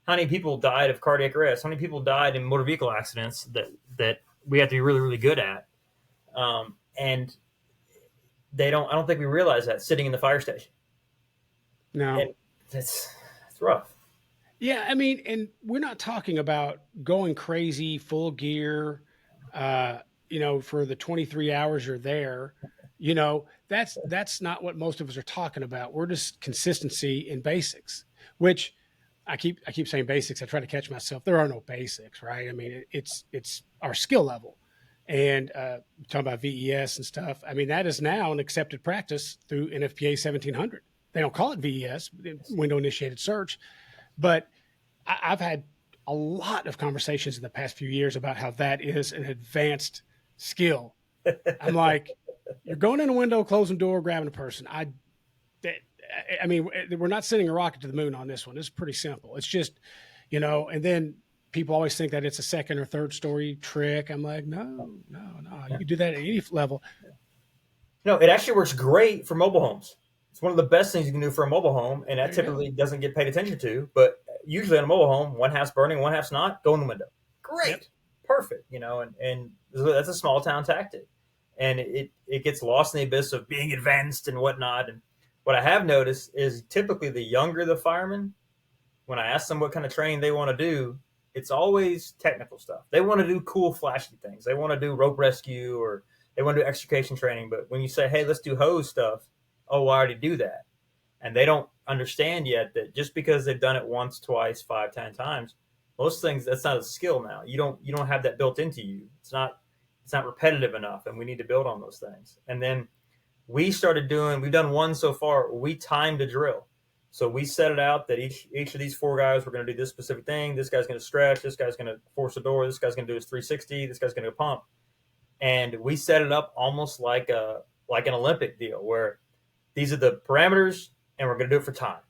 B: How many people died of cardiac arrest? How many people died in motor vehicle accidents that we have to be really, really good at? And they don't. I don't think we realize that sitting in the fire station,
A: No.
B: and it's rough.
A: Yeah, I mean, and we're not talking about going crazy, full gear, uh, for the 23 hours you're there. That's not what most of us are talking about. We're just consistency in basics, which I keep saying basics. I try to catch myself. There are no basics, right? I mean, it's our skill level, and talking about VES and stuff. I mean, that is now an accepted practice through NFPA 1700. They don't call it VES, window initiated search, but I've had a lot of conversations in the past few years about how that is an advanced skill. I'm like, you're going in a window, closing door, grabbing a person. I mean, we're not sending a rocket to the moon on this one. It's pretty simple. It's just, and then people always think that it's a second or third story trick. I'm like, no, no, no. You can do that at any level.
B: No, it actually works great for mobile homes. It's one of the best things you can do for a mobile home, and that
A: There you go.
B: typically doesn't get paid attention to. But usually on a mobile home, one half's burning, one half's not. Go in the window.
A: Yep.
B: Great, perfect. And that's a small town tactic, and it gets lost in the abyss of being advanced and whatnot. And what I have noticed is typically the younger the firemen, when I ask them what kind of training they want to do, it's always technical stuff. They want to do cool, flashy things. They want to do rope rescue or they want to do extrication training. But when you say, hey, let's do hose stuff, oh, I already do that. And they don't understand yet that just because they've done it once, twice, 5, 10 times, most things that's not a skill now. You don't have that built into you. It's not repetitive enough, and we need to build on those things. And then we've done one so far. We timed a drill. So we set it out that each of these 4 guys were going to do this specific thing. This guy's going to stretch. This guy's going to force a door. This guy's going to do his 360. This guy's going to pump. and we set it up almost like an Olympic deal where these are the parameters, and we're going to do it for time.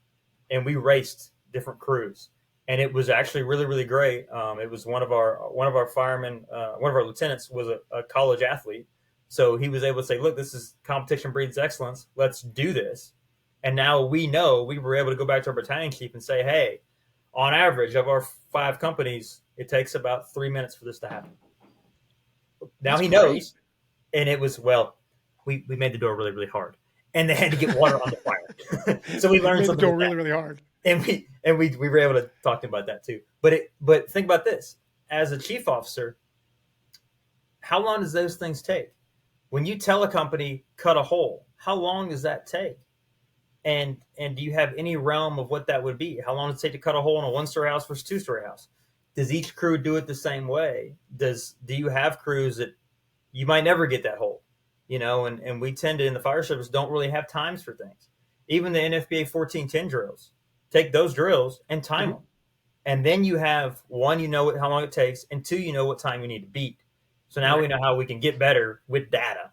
B: And we raced different crews, and it was actually really really great. It was one of our firemen, one of our lieutenants was a college athlete, so he was able to say, "Look, this is competition breeds excellence. Let's do this." And now we were able to go back to our battalion chief and say, "Hey, on average of our 5 companies, it takes about 3 minutes for this to happen." Now
A: That's
B: he
A: great.
B: knows, and it was we made the door really really hard, and they had to get water on the fire, so we learned
A: Made the
B: something
A: door
B: with that,
A: really, really hard.
B: and we were able to talk to him about that too. But think about this: as a chief officer, how long does those things take? When you tell a company cut a hole, how long does that take? And do you have any realm of what that would be? How long does it take to cut a hole in a one-story house versus two-story house? Does each crew do it the same way? Do you have crews that you might never get that hole? And we tend to, in the fire service, don't really have times for things. Even the NFPA 1410 drills, take those drills and time
A: Mhm.
B: them. And then you have one, how long it takes, and two, you know what time you need to beat. So now we
A: Right.
B: know how we can get better with data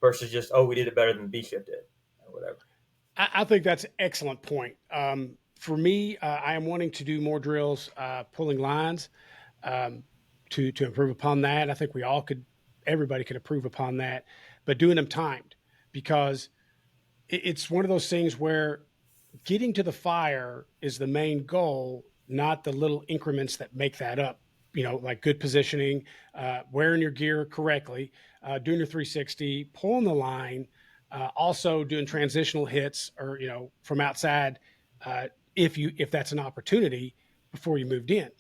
B: versus just, oh, we did it better than the B shift did or whatever.
A: I think that's an excellent point. For me, I am wanting to do more drills, pulling lines, um, to improve upon that. I think everybody could improve upon that, but doing them timed, because it's one of those things where getting to the fire is the main goal, not the little increments that make that up. Like good positioning, wearing your gear correctly, doing your 360, pulling the line, also doing transitional hits, or from outside, uh, if that's an opportunity before you moved in.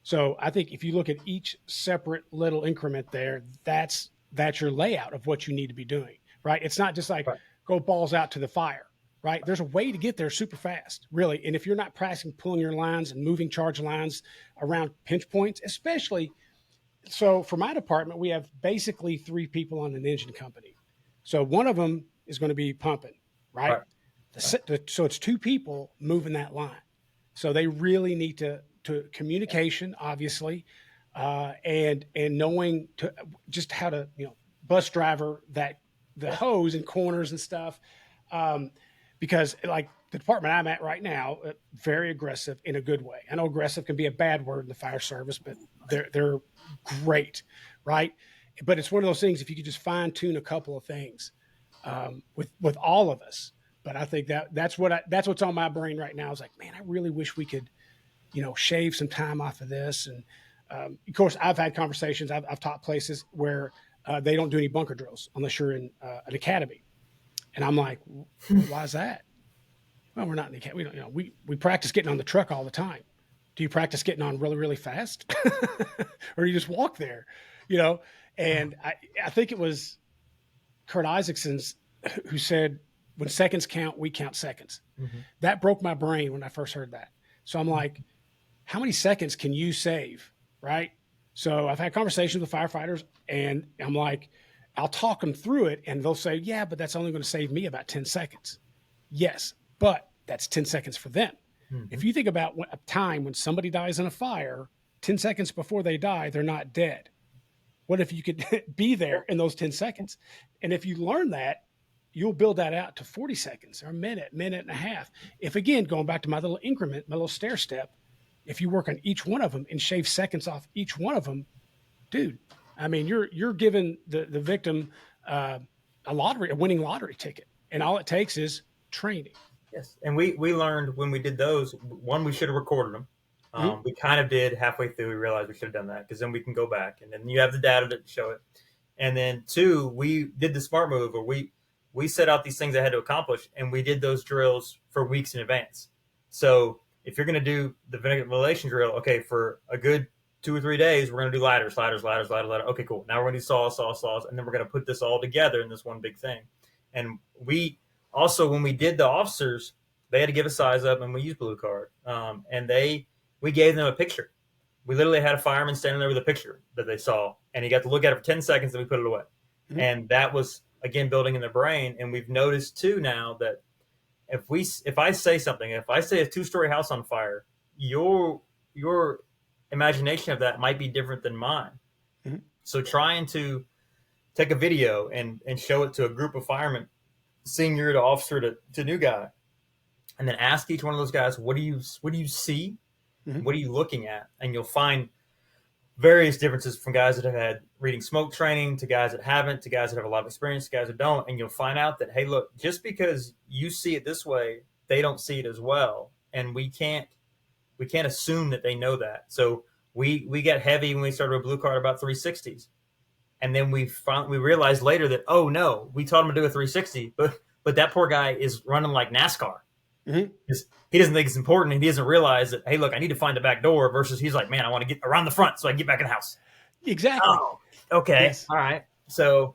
A: So I think if you look at each separate little increment there, that's your layout of what you need to be doing. Right? It's not just like
B: Right.
A: go balls out to the fire. Right? There's a way to get there super fast, really. And if you're not practicing pulling your lines and moving charge lines around pinch points, especially, so for my department, we have basically 3 people on an engine company. So one of them is going to be pumping, right?
B: Right. Right.
A: So it's 2 people moving that line. So they really need to communication, obviously, and knowing just how to bus driver that the
B: Yeah.
A: hose and corners and stuff, um, because like the department I'm at right now, very aggressive in a good way. I know aggressive can be a bad word in the fire service, but they're great, right? But it's one of those things. If you could just fine tune a couple of things, with all of us. But I think that's what's on my brain right now. Is like, man, I really wish we could, shave some time off of this. And of course, I've had conversations. I've taught places where they don't do any bunker drills unless you're in an academy, and I'm like, well, why is that? Well, we're not in the academy. We don't, we practice getting on the truck all the time. Do you practice getting on really really fast, or you just walk there? You know, and I think it was Kurt Isaacson's who said, when seconds count, we count seconds.
B: Mm-hmm.
A: That broke my brain when I first heard that. So I'm like, how many seconds can you save? Right. So I've had conversations with firefighters, and I'm like, I'll talk them through it, and they'll say, yeah, but that's only going to save me about 10 seconds. Yes, but that's 10 seconds for them.
B: Mm-hmm.
A: If you think about a time when somebody dies in a fire, 10 seconds before they die, they're not dead. What if you could be
B: Yeah.
A: there in those 10 seconds? And if you learn that, you'll build that out to 40 seconds or a minute, minute and a half. If again, going back to my little increment, my little stair step, if you work on each one of them and shave seconds off each one of them, dude, I mean, you're giving the victim uh, a winning lottery ticket, and all it takes is training.
B: Yes, and we learned when we did those. One, we should have recorded them.
A: Mm-hmm.
B: We kind of did halfway through. We realized we should have done that because then we can go back and then you have the data to show it. And then two, we did the smart move where we set out these things I had to accomplish, and we did those drills for weeks in advance. So if you're going to do the ventilation drill, okay, for a good 2 or 3 days, we're going to do ladders, ladders, ladders, ladder, ladder. Okay, cool. Now we're going to do saws, saws, saws, and then we're going to put this all together in this one big thing. And we also, when we did the officers, they had to give a size up, and we used blue card. And we gave them a picture. We literally had a fireman standing there with a picture that they saw, and he got to look at it for 10 seconds, and we put it away.
A: Mm-hmm.
B: And that was again building in their brain. And we've noticed too now that if I say something, if I say a 2-story house on fire, your imagination of that might be different than mine.
A: Mm-hmm.
B: So trying to take a video and show it to a group of firemen, senior to officer to new guy, and then ask each one of those guys, what do you see?
A: Mhm.
B: What are you looking at? And you'll find various differences from guys that have had reading smoke training to guys that haven't, to guys that have a lot of experience, to guys that don't. And you'll find out that, hey, look, just because you see it this way, they don't see it as well. And we can't assume that they know that. So we got heavy when we started with Blue Card about 360s. And then we realized later that, oh no, we taught him to do a 360, but that poor guy is running like NASCAR.
A: Mhm.
B: He doesn't think it's important, and he doesn't realize that, hey, look, I need to find the back door, versus he's like, man, I want to get around the front so I can get back in the house.
A: Exactly.
B: Oh, okay.
A: Yes.
B: All right. So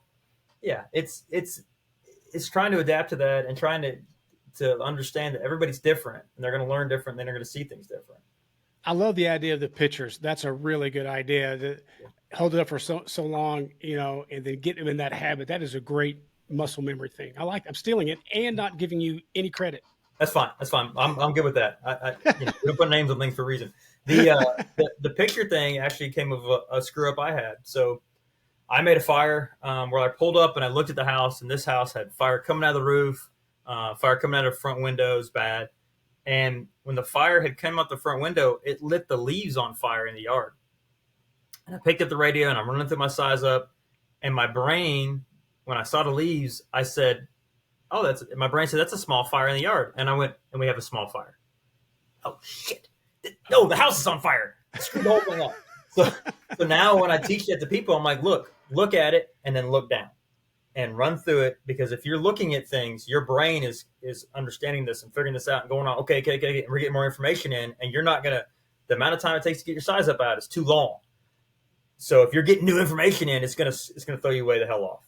B: yeah, it's trying to adapt to that and trying to understand that everybody's different and they're going to learn different, and they're going to see things different.
A: I love the idea of the pictures. That's a really good idea. To hold it up for so long, and then get them in that habit. That is a great muscle memory thing. I'm stealing it and not giving you any credit.
B: That's fine. That's fine. I'm good with that. We don't put names on things for a reason. The picture thing actually came of a screw up I had. So I made a fire where I pulled up and I looked at the house, and this house had fire coming out of the roof, fire coming out of the front windows, bad. And when the fire had come out the front window, it lit the leaves on fire in the yard. And I picked up the radio and I'm running through my size up, and my brain, when I saw the leaves, I said, oh, my brain said, that's a small fire in the yard. And I went, and we have a small fire. Oh shit. No, the house is on fire. I screwed the whole thing up. So now when I teach it to people, I'm like, look at it and then look down and run through it. Because if you're looking at things, your brain is understanding this and figuring this out and going on, okay, and we're getting more information in, and you're not the amount of time it takes to get your size up out is too long. So if you're getting new information in, it's gonna throw you way the hell off.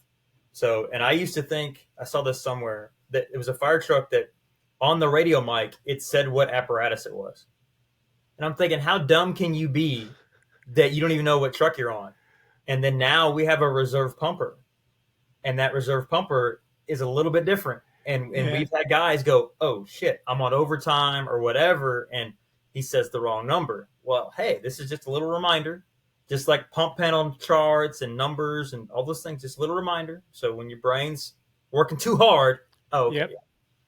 B: So, and I used to think, I saw this somewhere, that it was a fire truck that on the radio mic, it said what apparatus it was. And I'm thinking, how dumb can you be that you don't even know what truck you're on? And then now we have a reserve pumper, and that reserve pumper is a little bit different. And we've had guys go, oh shit, I'm on overtime or whatever, and he says the wrong number. Well, hey, this is just a little reminder. Just like pump panel charts and numbers and all those things, just a little reminder. So when your brain's working too hard, okay,
A: Yep.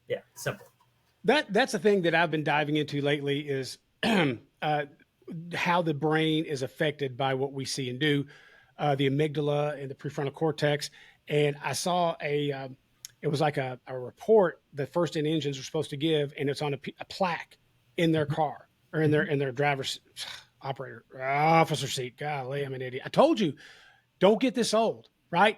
B: yeah, simple.
A: That's the thing that I've been diving into lately is how the brain is affected by what we see and do, the amygdala and the prefrontal cortex. And I saw it was like a report that first in engines are supposed to give, and it's on a plaque in their car or in their driver's operator officer seat. Golly, I'm an idiot. I told you, don't get this old, right?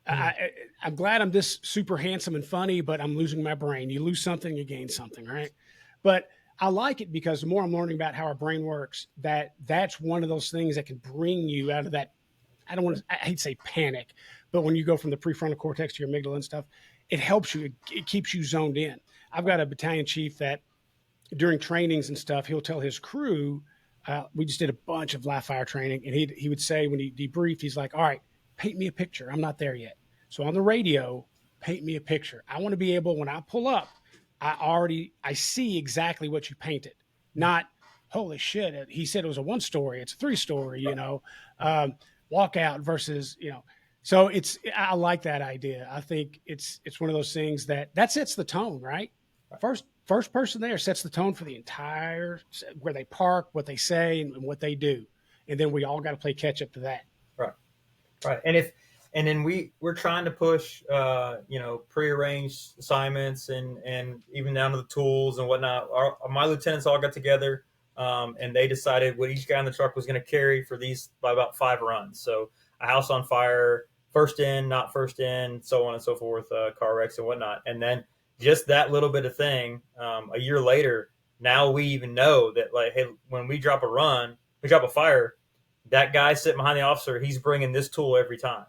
A: I'm glad I'm this super handsome and funny, but I'm losing my brain. You lose something, you gain something, right? But I like it because the more I'm learning about how our brain works, that's one of those things that can bring you out of that. I hate to say panic, but when you go from the prefrontal cortex to your amygdala and stuff, it helps you. It keeps you zoned in. I've got a battalion chief that during trainings and stuff, he'll tell his crew, we just did a bunch of live fire training, and he would say when he debriefed, he's like, all right, paint me a picture. I'm not there yet. So on the radio, paint me a picture. I want to be able, when I pull up, I see exactly what you painted. Not, holy shit, he said it was a 1-story, it's a 3-story, walkout versus, So I like that idea. I think it's one of those things that sets the tone, right? First person there sets the tone for the entire, where they park, what they say, and what they do. And then we all got to play catch up to that.
B: Right. And then we're trying to push, prearranged assignments and even down to the tools and whatnot. My lieutenants all got together, and they decided what each guy in the truck was going to carry for these by about 5 runs. So a house on fire, first in, not first in, so on and so forth, car wrecks and whatnot. And then just that little bit of thing, a year later, now we even know that, like, hey, when we drop a fire, that guy sitting behind the officer, he's bringing this tool every time.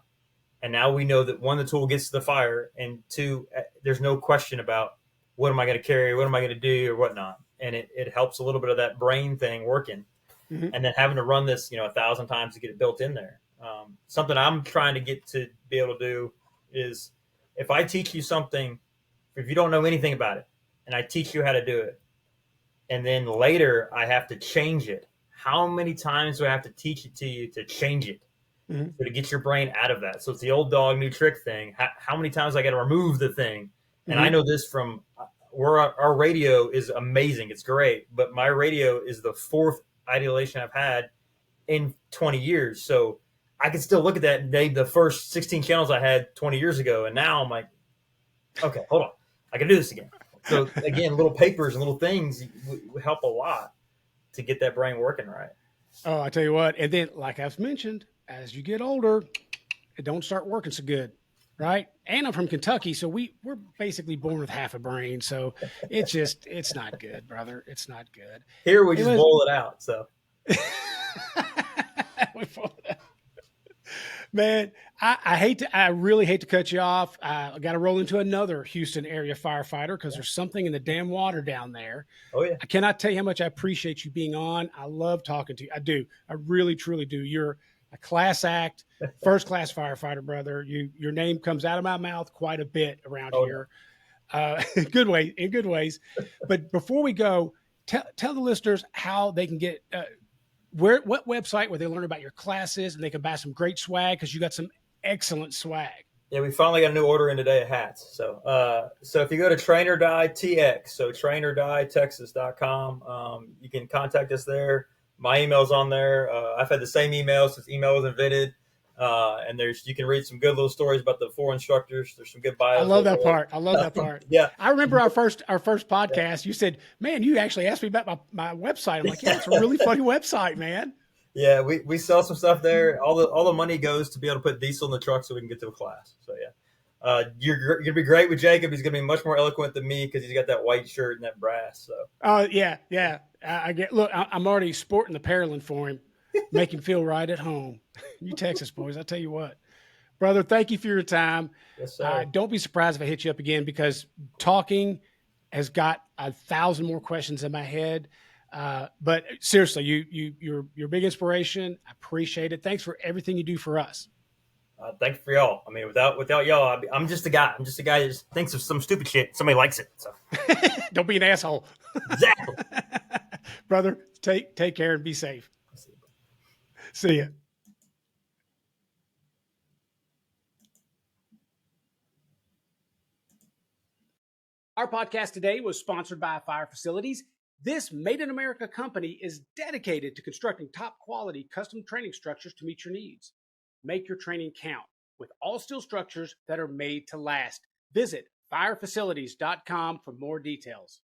B: And now we know that, one, the tool gets to the fire, and 2, there's no question about what am I going to carry, what am I going to do, or whatnot. And it helps a little bit of that brain thing working. Mm-hmm. And then having to run this, 1,000 times to get it built in there. Something I'm trying to get to be able to do is, if I teach you something, if you don't know anything about it, and I teach you how to do it, and then later I have to change it, how many times do I have to teach it to you to change it?
A: Mm-hmm.
B: So to get your brain out of that. So it's the old dog, new trick thing. How many times I got to remove the thing? And I
A: Mm-hmm.
B: know this from where our radio is amazing. It's great. But my radio is the fourth ideation I've had in 20 years. So I can still look at that and name the first 16 channels I had 20 years ago. And now I'm like, okay, hold on. I can do this again. So again, little papers and little things help a lot to get that brain working right.
A: Oh, I tell you what. And then, like I've mentioned, as you get older, it don't start working so good, right? And I'm from Kentucky, so we're basically born with half a brain. So it's not good, brother. It's not good.
B: Here we
A: It
B: just
A: was.
B: boil it out. So
A: Man, I really hate to cut you off. I got to roll into another Houston area firefighter because there's something in the damn water down there.
B: oh yeah.
A: I cannot tell you how much I appreciate you being on. I love talking to you. I do. I really, truly do. You're a class act, first class firefighter, brother. Your name comes out of my mouth quite a bit around
B: Oh,
A: here. In good ways. But before we go, tell the listeners how they can get what website where they learn about your classes and they can buy some great swag because you got some excellent swag.
B: Yeah, we finally got a new order in today of hats. So if you go to Train or Die TX, so trainordie-texas.com, you can contact us there. My email's on there. I've had the same email since email was invented. And you can read some good little stories about the 4 instructors. There's some good bios.
A: I love that part.
B: Yeah.
A: I remember our first podcast. You said, "Man, you actually asked me about my website." I'm like, "Yeah, it's a really funny website, man."
B: Yeah, we sell some stuff there. All the money goes to be able to put diesel in the truck so we can get to a class. So yeah, you're gonna be great with Jacob. He's gonna be much more eloquent than me because he's got that white shirt and that brass. So
A: yeah. I get. Look, I'm already sporting the Paralyn for him, make him feel right at home. You Texas boys, I tell you what, brother. Thank you for your time.
B: yes, sir.
A: Don't be surprised if I hit you up again because talking has got 1,000 more questions in my head. But seriously, you're a big inspiration. I appreciate it. Thanks for everything you do for us.
B: Thank you for y'all. I mean, without y'all, I'm just a guy. I'm just a guy that just thinks of some stupid shit. Somebody likes it. So
A: Don't be an asshole.
B: exactly.
A: Brother, take care and be safe. See ya. Our podcast today was sponsored by Fire Facilities. This Made in America company is dedicated to constructing top quality custom training structures to meet your needs. Make your training count with all steel structures that are made to last. Visit firefacilities.com for more details.